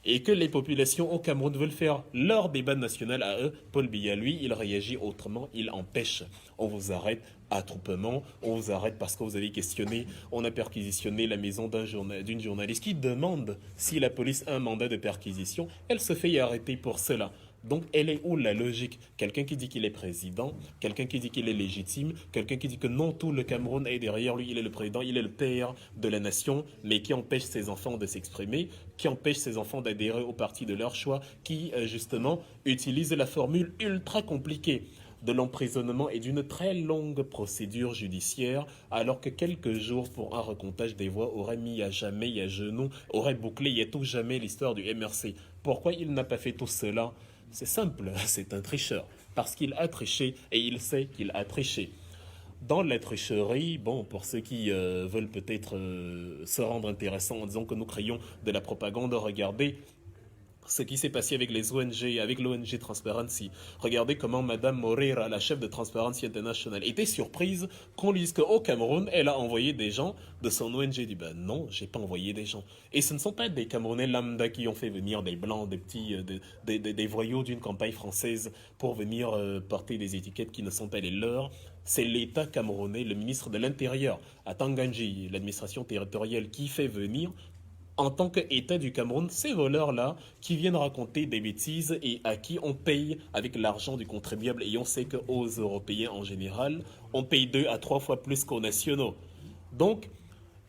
et que les populations au Cameroun veulent faire leur débat national à eux, Paul Biya, lui, il réagit autrement, il empêche. On vous arrête, attroupement, on vous arrête parce que vous avez questionné, on a perquisitionné la maison d'une journaliste qui demande si la police a un mandat de perquisition, elle se fait arrêter pour cela. Donc, elle est où la logique? Quelqu'un qui dit qu'il est président, quelqu'un qui dit qu'il est légitime, quelqu'un qui dit que non, tout le Cameroun est derrière lui, il est le président, il est le père de la nation, mais qui empêche ses enfants de s'exprimer, qui empêche ses enfants d'adhérer au parti de leur choix, qui, justement, utilise la formule ultra compliquée de l'emprisonnement et d'une très longue procédure judiciaire, alors que quelques jours pour un recomptage des voix auraient mis à jamais et à genoux, auraient bouclé à tout jamais l'histoire du MRC. Pourquoi il n'a pas fait tout cela? C'est simple, c'est un tricheur. Parce qu'il a triché et il sait qu'il a triché. Dans la tricherie, bon, pour ceux qui veulent peut-être se rendre intéressants en disant que nous créons de la propagande, regardez ce qui s'est passé avec les ONG, avec l'ONG Transparency. Regardez comment Madame Moreira, la chef de Transparency International, était surprise qu'on lui dise qu'au Cameroun, elle a envoyé des gens de son ONG. Elle dit, ben non, j'ai pas envoyé des gens. Et ce ne sont pas des Camerounais lambda qui ont fait venir des blancs, des petits, des voyous d'une campagne française pour venir porter des étiquettes qui ne sont pas les leurs. C'est l'État camerounais, le ministre de l'Intérieur, à Tanganji, l'administration territoriale, qui fait venir en tant qu'État du Cameroun, ces voleurs-là qui viennent raconter des bêtises et à qui on paye avec l'argent du contribuable. Et on sait qu'aux Européens en général, on paye 2 à 3 fois plus qu'aux nationaux. Donc,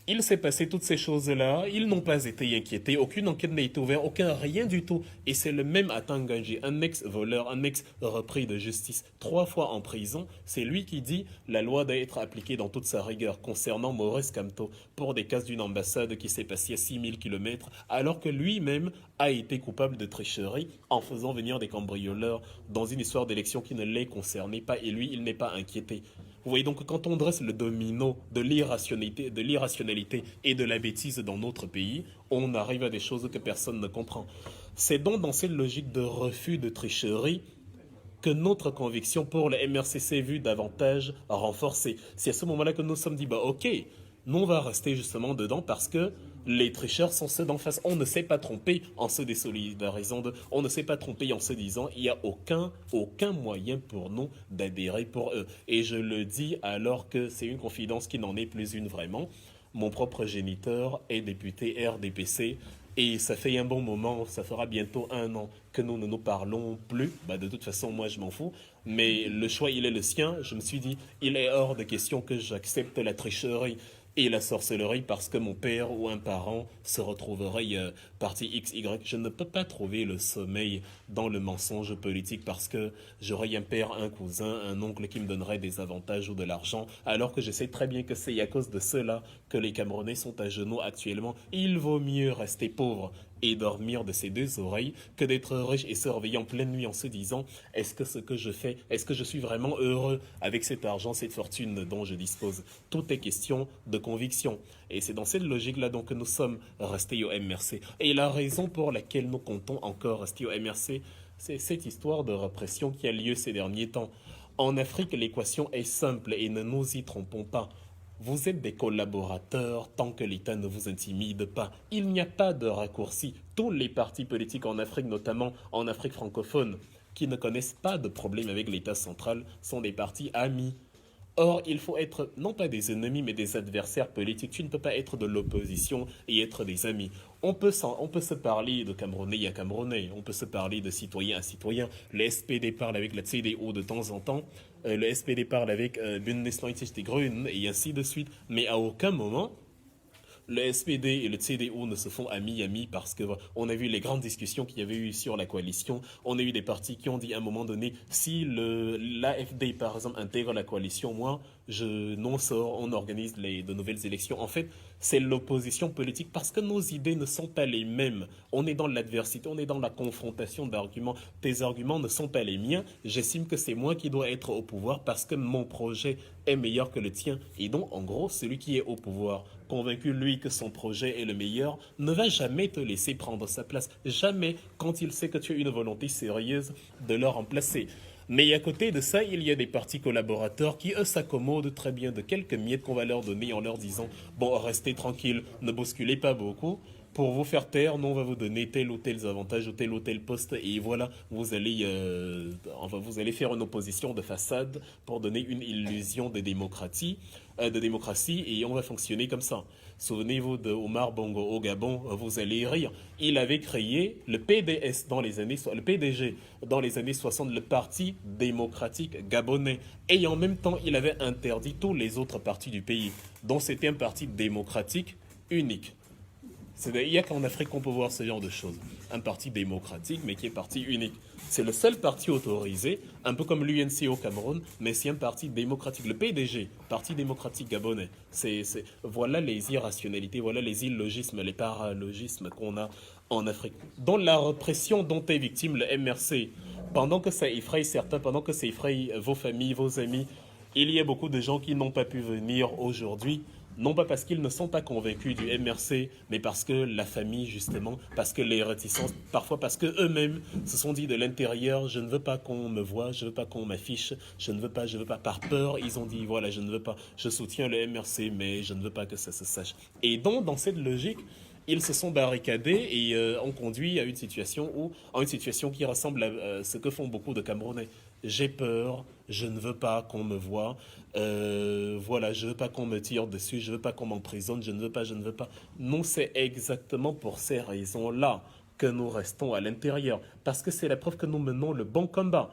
il s'est passé toutes ces choses-là, ils n'ont pas été inquiétés, aucune enquête n'a été ouverte, aucun rien du tout. Et c'est le même Atanganji, un ex-voleur, un ex-repris de justice, 3 fois en prison. C'est lui qui dit la loi doit être appliquée dans toute sa rigueur concernant Maurice Kamto pour des cas d'une ambassade qui s'est passée à 6000 km, alors que lui-même a été coupable de tricherie en faisant venir des cambrioleurs dans une histoire d'élection qui ne les concernait pas. Et lui, il n'est pas inquiété. Vous voyez donc quand on dresse le domino de l'irrationalité et de la bêtise dans notre pays, on arrive à des choses que personne ne comprend. C'est donc dans cette logique de refus de tricherie que notre conviction pour le MRC s'est vue davantage renforcée. C'est à ce moment-là que nous nous sommes dit, bah ok, nous on va rester justement dedans parce que les tricheurs sont ceux d'en face. On ne s'est pas trompé en se désolidarisant on ne s'est pas trompé en se disant il n'y a aucun moyen pour nous d'adhérer pour eux. Et je le dis alors que c'est une confidence qui n'en est plus une vraiment. Mon propre géniteur est député RDPC et ça fait un bon moment, ça fera bientôt 1 an que nous ne nous parlons plus. Bah, de toute façon, moi je m'en fous. Mais le choix, il est le sien. Je me suis dit, il est hors de question que j'accepte la tricherie et la sorcellerie parce que mon père ou un parent se retrouverait parti XY. Je ne peux pas trouver le sommeil dans le mensonge politique parce que j'aurais un père, un cousin, un oncle qui me donnerait des avantages ou de l'argent, alors que je sais très bien que c'est à cause de cela que les Camerounais sont à genoux actuellement. Il vaut mieux rester pauvre et dormir de ses 2 oreilles que d'être riche et se réveiller en pleine nuit en se disant est-ce que ce que je fais, est-ce que je suis vraiment heureux avec cet argent, cette fortune dont je dispose. Tout est question de conviction. Et c'est dans cette logique-là donc que nous sommes restés au MRC. Et la raison pour laquelle nous comptons encore rester au MRC, c'est cette histoire de répression qui a lieu ces derniers temps. En Afrique, l'équation est simple et ne nous y trompons pas. Vous êtes des collaborateurs tant que l'État ne vous intimide pas. Il n'y a pas de raccourci. Tous les partis politiques en Afrique, notamment en Afrique francophone, qui ne connaissent pas de problème avec l'État central, sont des partis amis. Or, il faut être non pas des ennemis, mais des adversaires politiques. Tu ne peux pas être de l'opposition et être des amis. On peut se parler de Camerounais à Camerounais, on peut se parler de citoyen à citoyen. Le SPD parle avec la CDU de temps en temps, le SPD parle avec Bündnis die Grünen et ainsi de suite. Mais à aucun moment, le SPD et le CDU ne se font amis parce que on a vu les grandes discussions qu'il y avait eu sur la coalition. On a eu des partis qui ont dit à un moment donné, si l'AFD par exemple intègre la coalition, moi je non sors, on organise de nouvelles élections. En fait, c'est l'opposition politique parce que nos idées ne sont pas les mêmes. On est dans l'adversité, on est dans la confrontation d'arguments. Tes arguments ne sont pas les miens. J'estime que c'est moi qui dois être au pouvoir parce que mon projet est meilleur que le tien. Et donc, en gros, celui qui est au pouvoir, convaincu lui que son projet est le meilleur, ne va jamais te laisser prendre sa place. Jamais quand il sait que tu as une volonté sérieuse de le remplacer. Mais à côté de ça, il y a des partis collaborateurs qui, eux, s'accommodent très bien de quelques miettes qu'on va leur donner en leur disant « Bon, restez tranquille, ne bousculez pas beaucoup. Pour vous faire taire, nous, on va vous donner tel ou tel avantage ou tel poste. Et voilà, vous allez faire une opposition de façade pour donner une illusion de démocratie et on va fonctionner comme ça. » Souvenez-vous de Omar Bongo au Gabon, vous allez rire. Il avait créé le PDG dans les années 60, le Parti démocratique gabonais. Et en même temps, il avait interdit tous les autres partis du pays. Donc c'était un parti démocratique unique. Il n'y a qu'en Afrique qu'on peut voir ce genre de choses. un parti démocratique, mais qui est parti unique. C'est le seul parti autorisé, un peu comme l'UNC au Cameroun, mais c'est un parti démocratique. Le PDG, Parti démocratique gabonais, voilà les irrationalités, voilà les illogismes, les paralogismes qu'on a en Afrique. Dans la répression dont est victime le MRC, pendant que ça effraie certains, pendant que ça effraie vos familles, vos amis, il y a beaucoup de gens qui n'ont pas pu venir aujourd'hui, non pas parce qu'ils ne sont pas convaincus du MRC, mais parce que la famille, justement, parce que les réticences, parfois parce qu'eux-mêmes se sont dit de l'intérieur, je ne veux pas qu'on me voie, je ne veux pas qu'on m'affiche, je ne veux pas, par peur, ils ont dit, voilà, je ne veux pas, je soutiens le MRC, mais je ne veux pas que ça se sache. Et donc, dans cette logique, ils se sont barricadés et ont conduit à une situation qui ressemble à ce que font beaucoup de Camerounais. J'ai peur, je ne veux pas qu'on me voie, voilà, je ne veux pas qu'on me tire dessus, je ne veux pas qu'on m'emprisonne, je ne veux pas. Non, c'est exactement pour ces raisons-là que nous restons à l'intérieur, parce que c'est la preuve que nous menons le bon combat.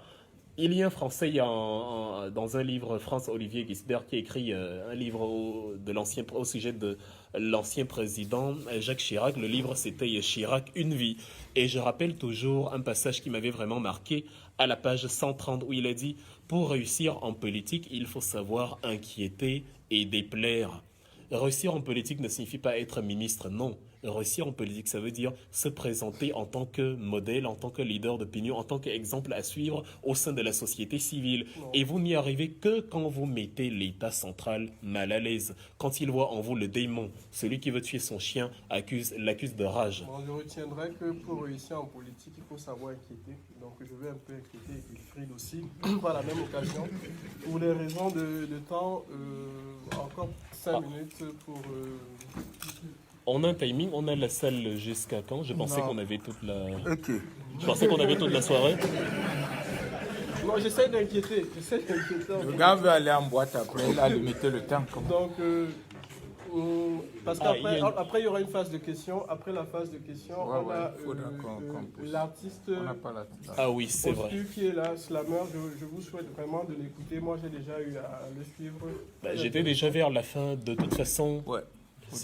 Il y a un Français dans un livre, Franz-Olivier Gisbert, qui a écrit un livre au sujet de l'ancien président Jacques Chirac. Le livre, c'était Chirac, une vie. Et je rappelle toujours un passage qui m'avait vraiment marqué à la page 130 où il a dit « Pour réussir en politique, il faut savoir inquiéter et déplaire ». Réussir en politique ne signifie pas être ministre, non. Réussir en politique, ça veut dire se présenter en tant que modèle, en tant que leader d'opinion, en tant qu'exemple à suivre au sein de la société civile. Et vous n'y arrivez que quand vous mettez l'État central mal à l'aise. Quand il voit en vous le démon, celui qui veut tuer son chien l'accuse de rage. Bon, je retiendrai que pour réussir en politique, il faut savoir inquiéter. Donc je vais un peu inquiéter Wilfried aussi, par la même occasion. Pour les raisons de temps, encore 5 minutes pour... On a un timing, on a la salle jusqu'à quand? Je pensais qu'on avait toute la... Ok. Je pensais qu'on avait toute la soirée. Non, j'essaie d'inquiéter. Le gars veut aller en boîte après, il a limité le temps. Donc, parce qu'après, il y aura une phase de questions. Après la phase de questions, on a l'artiste ah oui, c'est vrai. Qui est là, Slammer. Je vous souhaite vraiment de l'écouter. Moi, j'ai déjà eu à le suivre. J'étais déjà vers la fin, de toute façon. Ouais.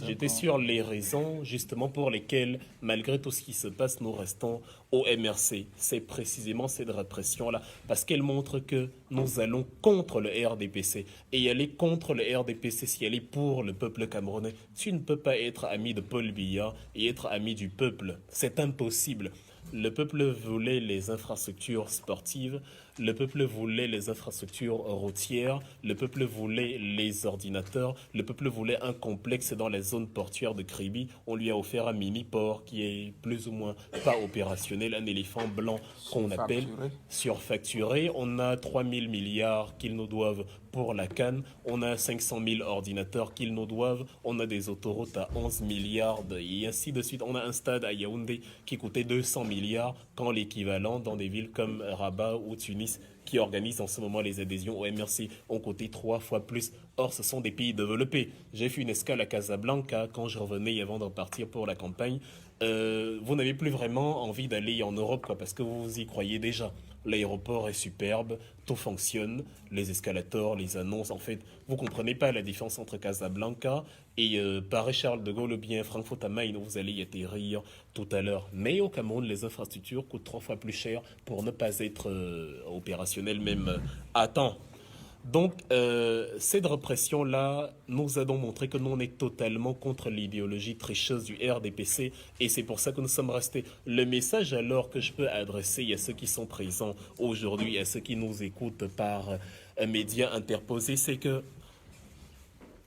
J'étais sur les raisons justement pour lesquelles, malgré tout ce qui se passe, nous restons au MRC. C'est précisément cette répression-là, parce qu'elle montre que nous allons contre le RDPC. Et aller contre le RDPC, si elle est pour le peuple camerounais, tu ne peux pas être ami de Paul Biya et être ami du peuple. C'est impossible. Le peuple voulait les infrastructures sportives, le peuple voulait les infrastructures routières, le peuple voulait les ordinateurs, le peuple voulait un complexe dans la zone portuaire de Kribi. On lui a offert un mini-port qui est plus ou moins pas opérationnel, un éléphant blanc qu'on appelle surfacturé. On a 3 000 milliards qu'ils nous doivent pour la canne, on a 500 000 ordinateurs qu'ils nous doivent, on a des autoroutes à 11 milliards et ainsi de suite. On a un stade à Yaoundé qui coûtait 200 milliards quand l'équivalent dans des villes comme Rabat ou Tunis qui organisent en ce moment les adhésions au MRC ont coûté 3 fois plus. Or, ce sont des pays développés. J'ai fait une escale à Casablanca quand je revenais avant de repartir pour la campagne. Vous n'avez plus vraiment envie d'aller en Europe parce que vous y croyez déjà. L'aéroport est superbe, tout fonctionne, les escalators, les annonces. En fait, vous ne comprenez pas la différence entre Casablanca et Paris-Charles de Gaulle ou bien Francfort am Main où vous allez y atterrir tout à l'heure. Mais au Cameroun, les infrastructures coûtent 3 fois plus cher pour ne pas être opérationnelles même à temps. Donc, cette répression-là nous a donc montré que nous, on est totalement contre l'idéologie tricheuse du RDPC et c'est pour ça que nous sommes restés. Le message alors que je peux adresser à ceux qui sont présents aujourd'hui, à ceux qui nous écoutent par un média interposé, c'est que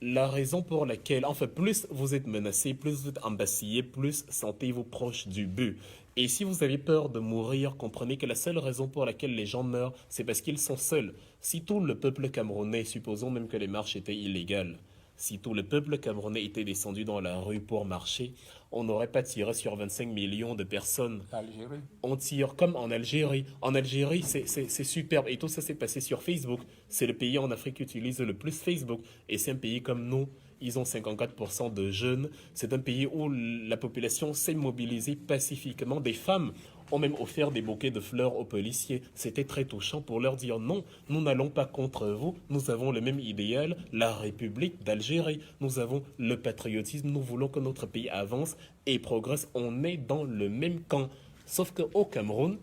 la raison pour laquelle, enfin, plus vous êtes menacés, plus vous êtes embasillés, plus sentez-vous proche du but. Et si vous avez peur de mourir, comprenez que la seule raison pour laquelle les gens meurent, c'est parce qu'ils sont seuls. Si tout le peuple camerounais, supposons même que les marches étaient illégales, si tout le peuple camerounais était descendu dans la rue pour marcher, on n'aurait pas tiré sur 25 millions de personnes. Algérie. On tire comme en Algérie. En Algérie, c'est superbe. Et tout ça s'est passé sur Facebook. C'est le pays en Afrique qui utilise le plus Facebook. Et c'est un pays comme nous. Ils ont 54% de jeunes. C'est un pays où la population s'est mobilisée pacifiquement. Des femmes ont même offert des bouquets de fleurs aux policiers. C'était très touchant pour leur dire non, nous n'allons pas contre vous. Nous avons le même idéal, la République d'Algérie. Nous avons le patriotisme. Nous voulons que notre pays avance et progresse. On est dans le même camp. Sauf qu'au Cameroun,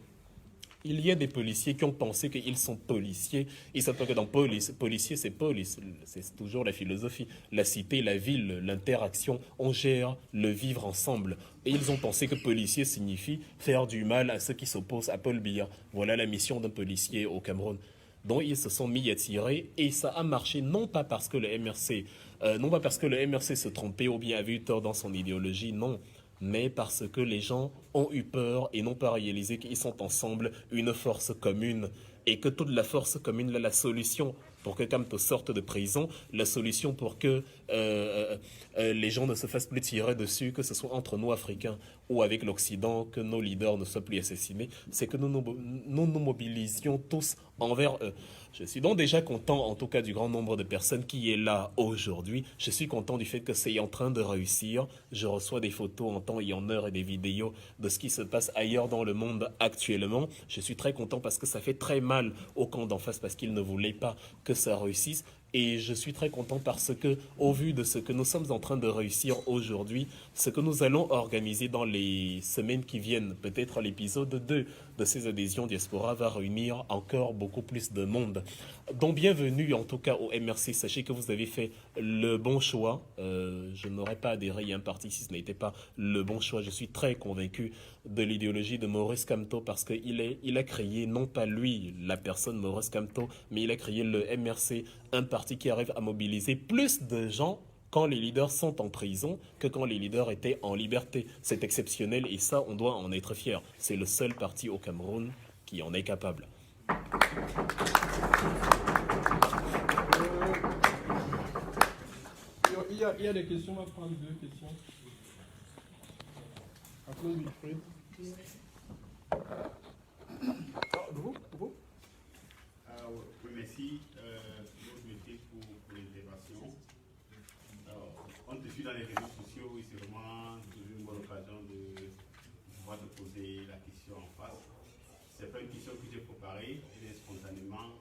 il y a des policiers qui ont pensé qu'ils sont policiers. Ils savent pas que dans policier, c'est police. C'est toujours la philosophie. La cité, la ville, l'interaction, on gère le vivre ensemble. Et ils ont pensé que policier signifie faire du mal à ceux qui s'opposent à Paul Biya. Voilà la mission d'un policier au Cameroun. Donc ils se sont mis à tirer et ça a marché non pas parce que le MRC, non pas parce que le MRC se trompait ou bien avait eu tort dans son idéologie, non, mais parce que les gens ont eu peur et n'ont pas réalisé qu'ils sont ensemble une force commune et que toute la force commune, la solution pour que Kamto sorte de prison, la solution pour que les gens ne se fassent plus tirer dessus, que ce soit entre nous Africains ou avec l'Occident, que nos leaders ne soient plus assassinés, c'est que nous mobilisions tous envers eux. Je suis donc déjà content, en tout cas, du grand nombre de personnes qui est là aujourd'hui. Je suis content du fait que c'est en train de réussir. Je reçois des photos en temps et en heure et des vidéos de ce qui se passe ailleurs dans le monde actuellement. Je suis très content parce que ça fait très mal au camp d'en face parce qu'ils ne voulaient pas que ça réussisse. Et je suis très content parce que, au vu de ce que nous sommes en train de réussir aujourd'hui, ce que nous allons organiser dans les semaines qui viennent, peut-être l'épisode 2 de ces adhésions diaspora va réunir encore beaucoup plus de monde. Donc bienvenue en tout cas au MRC, sachez que vous avez fait le bon choix. Je n'aurais pas adhéré à un parti si ce n'était pas le bon choix. Je suis très convaincu de l'idéologie de Maurice Kamto parce qu'il a créé, non pas lui, la personne Maurice Kamto, mais il a créé le MRC, un parti qui arrive à mobiliser plus de gens quand les leaders sont en prison que quand les leaders étaient en liberté. C'est exceptionnel et ça, on doit en être fier. C'est le seul parti au Cameroun qui en est capable. Il y a des questions, on va prendre 2 questions. Après Wilfried. Vous Oui, merci. Pour l'intervention. On te suit dans les réseaux sociaux et c'est vraiment toujours une bonne occasion de pouvoir te poser la question en face. C'est pas une question que j'ai préparée, elle est spontanément.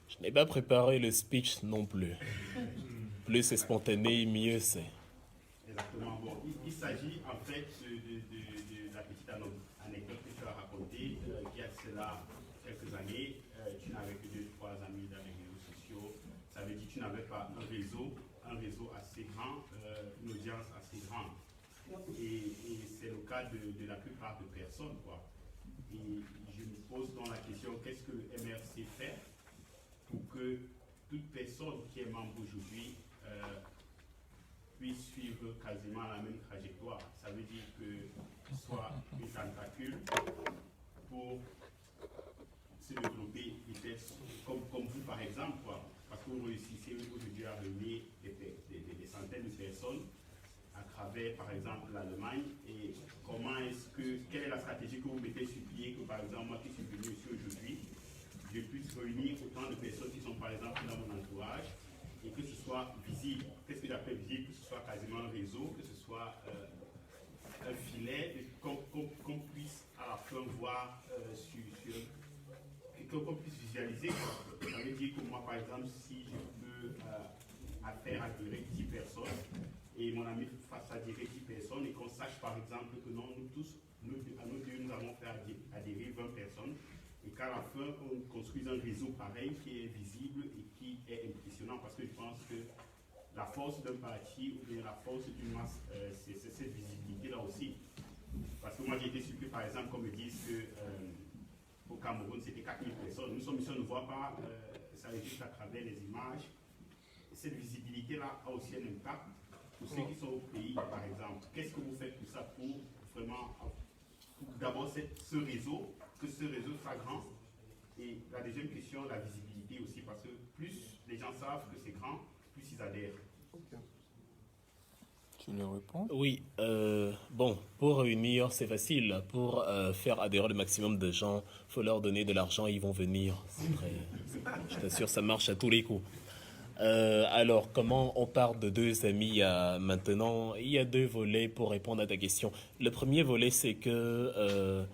Je n'ai pas préparé le speech non plus. Plus c'est spontané, mieux c'est. Exactement. Bon, il s'agit en fait de la petite anecdote que tu as racontée, qui a cela quelques années. Tu n'avais que 2-3 amis dans les réseaux sociaux. Ça veut dire que tu n'avais pas un réseau assez grand, une audience assez grande. Et c'est le cas de la plupart des personnes, quoi. Et je me pose donc la question, qu'est-ce que le MRC fait pour que toute personne qui est membre aujourd'hui puisse suivre quasiment la même trajectoire? Ça veut dire que soit une tentacule pour se développer peut-être comme vous par exemple, quoi. Parce que vous réussissez aujourd'hui à réunir des centaines de personnes à travers par exemple l'Allemagne. Et quelle est la stratégie que vous mettez sur pied que par exemple moi qui suis venu ici aujourd'hui, je puisse réunir autant de personnes qui sont par exemple dans mon entourage et que ce soit visible. Qu'est-ce que j'appelle visible? Que ce soit quasiment un réseau, que ce soit un filet, qu'on puisse à la fin voir qu'on puisse visualiser. Ça veut dire que moi, par exemple, si je peux faire adhérer 10 personnes et mon ami fasse adhérer 10 personnes et qu'on sache par exemple que non, nous tous, à nous deux, nous allons faire adhérer 20 personnes et qu'à la fin, on construise un réseau pareil qui est visible et qui est impressionnant parce que je pense que la force d'un parti ou bien la force d'une masse, c'est cette visibilité-là aussi. Parce que moi, j'ai été surpris, par exemple, qu'on me dise que au Cameroun, c'était 4000 personnes. Nous sommes ici, on ne voit pas, ça existe à travers les images. Cette visibilité-là a aussi un impact pour ceux qui sont au pays, par exemple. Qu'est-ce que vous faites pour ça, pour vraiment, d'abord ce réseau, que ce réseau soit grand? Et la deuxième question, la visibilité aussi, parce que plus les gens savent que c'est grand, plus ils adhèrent. Okay. Tu le réponds? Oui, bon, pour réunir, c'est facile. Pour faire adhérer le maximum de gens, il faut leur donner de l'argent, ils vont venir. Je t'assure, ça marche à tous les coups. Alors, comment on part de 2 amis à maintenant? Il y a 2 volets pour répondre à ta question. Le premier volet, c'est que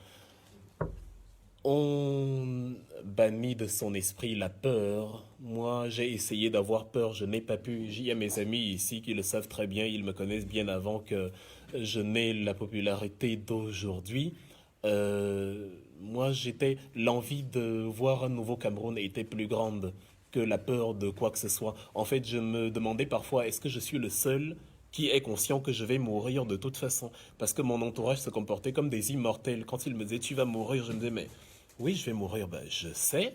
on bannit de son esprit la peur. Moi, j'ai essayé d'avoir peur, je n'ai pas pu. Il y a mes amis ici qui le savent très bien, ils me connaissent bien avant que je n'ai la popularité d'aujourd'hui. Moi, l'envie de voir un nouveau Cameroun était plus grande que la peur de quoi que ce soit. En fait, je me demandais parfois, est-ce que je suis le seul qui est conscient que je vais mourir de toute façon? Parce que mon entourage se comportait comme des immortels. Quand ils me disaient, tu vas mourir, je me disais, mais oui, je vais mourir. Ben, je sais.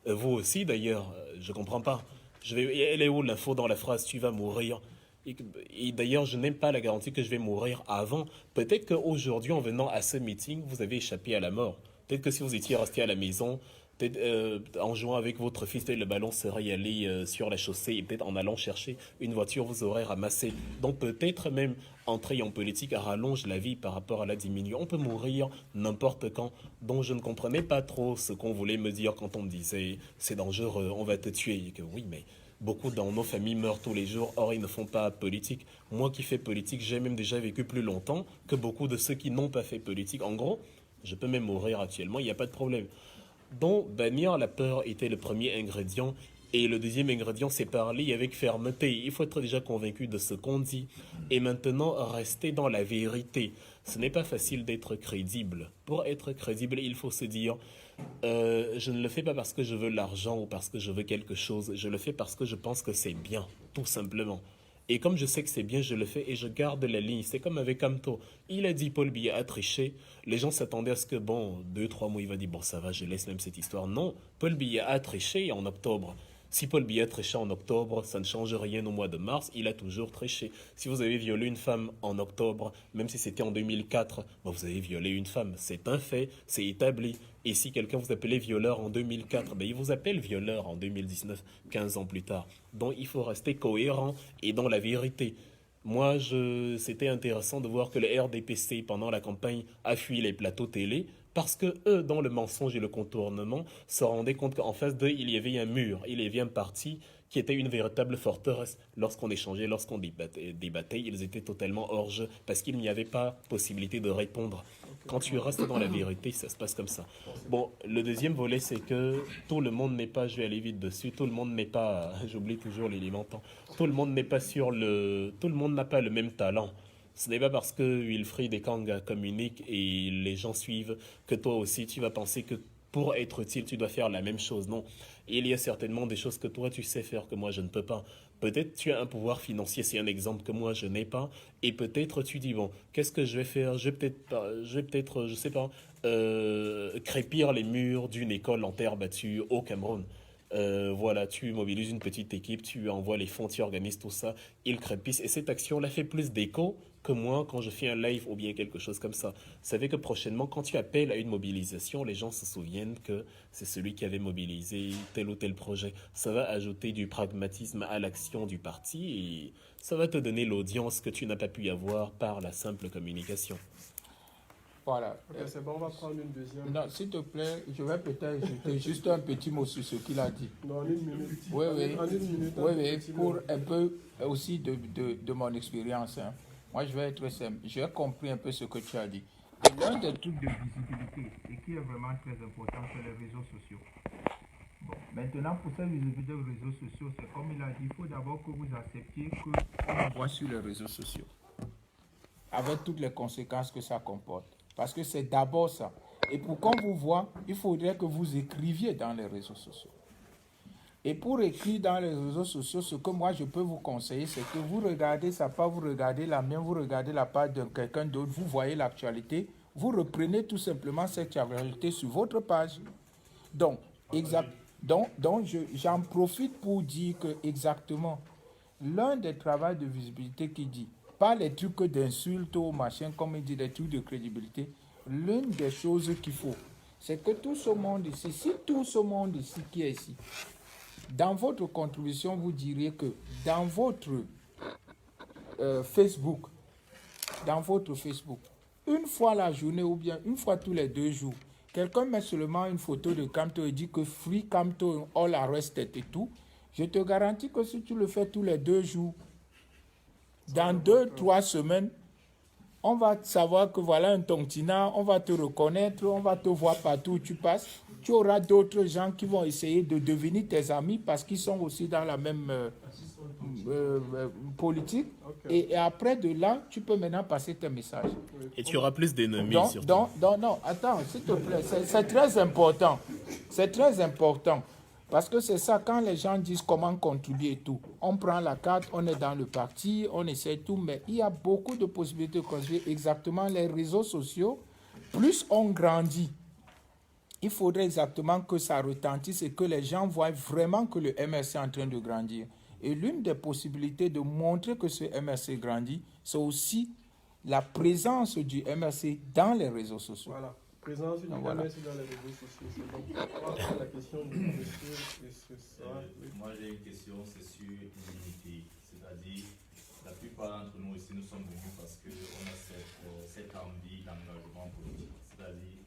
Vous aussi, d'ailleurs, je comprends pas. Elle est où l'info dans la phrase, tu vas mourir? Et d'ailleurs, je n'aime pas la garantie que je vais mourir avant. Peut-être qu'aujourd'hui, en venant à ce meeting, vous avez échappé à la mort. Peut-être que si vous étiez resté à la maison, peut-être en jouant avec votre fils, le ballon serait allé sur la chaussée et peut-être en allant chercher une voiture, vous aurez ramassé. Donc peut-être même entrer en politique rallonge la vie par rapport à la diminuer. On peut mourir n'importe quand. Donc je ne comprenais pas trop ce qu'on voulait me dire quand on me disait c'est dangereux, on va te tuer. Et que oui, mais beaucoup dans nos familles meurent tous les jours, or ils ne font pas politique. Moi qui fais politique, j'ai même déjà vécu plus longtemps que beaucoup de ceux qui n'ont pas fait politique. En gros, je peux même mourir actuellement, il n'y a pas de problème. Donc, bannir la peur était le premier ingrédient. Et le deuxième ingrédient, c'est parler avec fermeté. Il faut être déjà convaincu de ce qu'on dit. Et maintenant, rester dans la vérité. Ce n'est pas facile d'être crédible. Pour être crédible, il faut se dire, je ne le fais pas parce que je veux l'argent ou parce que je veux quelque chose. Je le fais parce que je pense que c'est bien, tout simplement. Et comme je sais que c'est bien, je le fais et je garde la ligne. C'est comme avec Camto. Il a dit Paul Biya a triché. Les gens s'attendaient à ce que, 2-3 mois, il va dire, bon, ça va, je laisse même cette histoire. Non, Paul Biya a triché en octobre. Si Paul Biya a triché en octobre, ça ne change rien au mois de mars, il a toujours triché. Si vous avez violé une femme en octobre, même si c'était en 2004, vous avez violé une femme. C'est un fait, c'est établi. Et si quelqu'un vous appelait violeur en 2004, il vous appelle violeur en 2019, 15 ans plus tard. Donc il faut rester cohérent et dans la vérité. Moi, c'était intéressant de voir que le RDPC, pendant la campagne, a fui les plateaux télé parce que eux, dans le mensonge et le contournement, se rendaient compte qu'en face d'eux, il y avait un mur, il y avait un parti qui était une véritable forteresse. Lorsqu'on échangeait, lorsqu'on débattait, ils étaient totalement hors jeu parce qu'il n'y avait pas possibilité de répondre. Quand tu restes dans la vérité, ça se passe comme ça. Bon, le deuxième volet, c'est que tout le monde n'est pas, je vais aller vite dessus, tout le monde n'est pas, j'oublie toujours l'élément temps, tout le monde n'est pas tout le monde n'a pas le même talent. Ce n'est pas parce que Wilfried et Kanga communiquent et les gens suivent que toi aussi tu vas penser que pour être utile, tu dois faire la même chose. Non, il y a certainement des choses que toi tu sais faire que moi je ne peux pas. Peut-être tu as un pouvoir financier, c'est un exemple que moi je n'ai pas. Et peut-être tu dis, bon, qu'est-ce que je vais faire? Je vais peut-être, je sais pas, crépir les murs d'une école en terre battue au Cameroun. Voilà, tu mobilises une petite équipe, tu envoies les fonds, tu organises tout ça, ils crépissent. Et cette action-là fait plus d'écho que moi quand je fais un live ou bien quelque chose comme ça. Vous savez que prochainement, quand tu appelles à une mobilisation, les gens se souviennent que c'est celui qui avait mobilisé tel ou tel projet. Ça va ajouter du pragmatisme à l'action du parti et ça va te donner l'audience que tu n'as pas pu avoir par la simple communication. Voilà. Ok, c'est bon, on va prendre une deuxième. Non, s'il te plaît, je vais peut-être ajouter juste un petit mot sur ce qu'il a dit. Non, en une minute. Oui, oui. En une minute. Oui, oui, pour un peu aussi de mon expérience. Hein. Moi, je vais être simple. J'ai compris un peu ce que tu as dit. Et l'un des trucs de visibilité, et qui est vraiment très important, c'est les réseaux sociaux. Bon, maintenant, pour cette visibilité aux réseaux sociaux, c'est comme il a dit, il faut d'abord que vous acceptiez qu'on vous voit sur les réseaux sociaux. Avec toutes les conséquences que ça comporte. Parce que c'est d'abord ça. Et pour qu'on vous voit, il faudrait que vous écriviez dans les réseaux sociaux. Et pour écrire dans les réseaux sociaux, ce que moi je peux vous conseiller, c'est que vous regardez sa page, vous regardez la mienne, vous regardez la page de quelqu'un d'autre, vous voyez l'actualité, vous reprenez tout simplement cette actualité sur votre page. Donc, j'en profite pour dire que exactement, l'un des travaux de visibilité qui dit, pas les trucs d'insultes ou machin, comme il dit, des trucs de crédibilité. L'une des choses qu'il faut, c'est que tout ce monde ici, si tout ce monde ici qui est ici, dans votre contribution, vous diriez que dans votre Facebook, une fois la journée ou bien une fois tous les 2 jours, quelqu'un met seulement une photo de Camto et dit que free Camto, all arrested et tout, je te garantis que si tu le fais tous les 2 jours, dans 2-3 semaines, on va savoir que voilà un Tontina, on va te reconnaître, on va te voir partout où tu passes. Tu auras d'autres gens qui vont essayer de devenir tes amis parce qu'ils sont aussi dans la même politique. Ok. Et après de là, tu peux maintenant passer tes messages. Et tu auras plus d'ennemis, Donc, surtout. non, attends, s'il te plaît, c'est très important. C'est très important. Parce que c'est ça, quand les gens disent comment contribuer et tout, on prend la carte, on est dans le parti, on essaie tout, mais il y a beaucoup de possibilités de contribuer. Exactement, les réseaux sociaux, plus on grandit, il faudrait exactement que ça retentisse et que les gens voient vraiment que le MRC est en train de grandir. Et l'une des possibilités de montrer que ce MRC grandit, c'est aussi la présence du MRC dans les réseaux sociaux. Voilà. Présence du Voilà. MRC dans les réseaux sociaux. C'est donc la question du monsieur et ce sera. Moi j'ai une question, c'est sur l'unité. C'est-à-dire, la plupart d'entre nous ici, nous sommes venus parce qu'on a cette envie d'engagement politique. C'est-à-dire,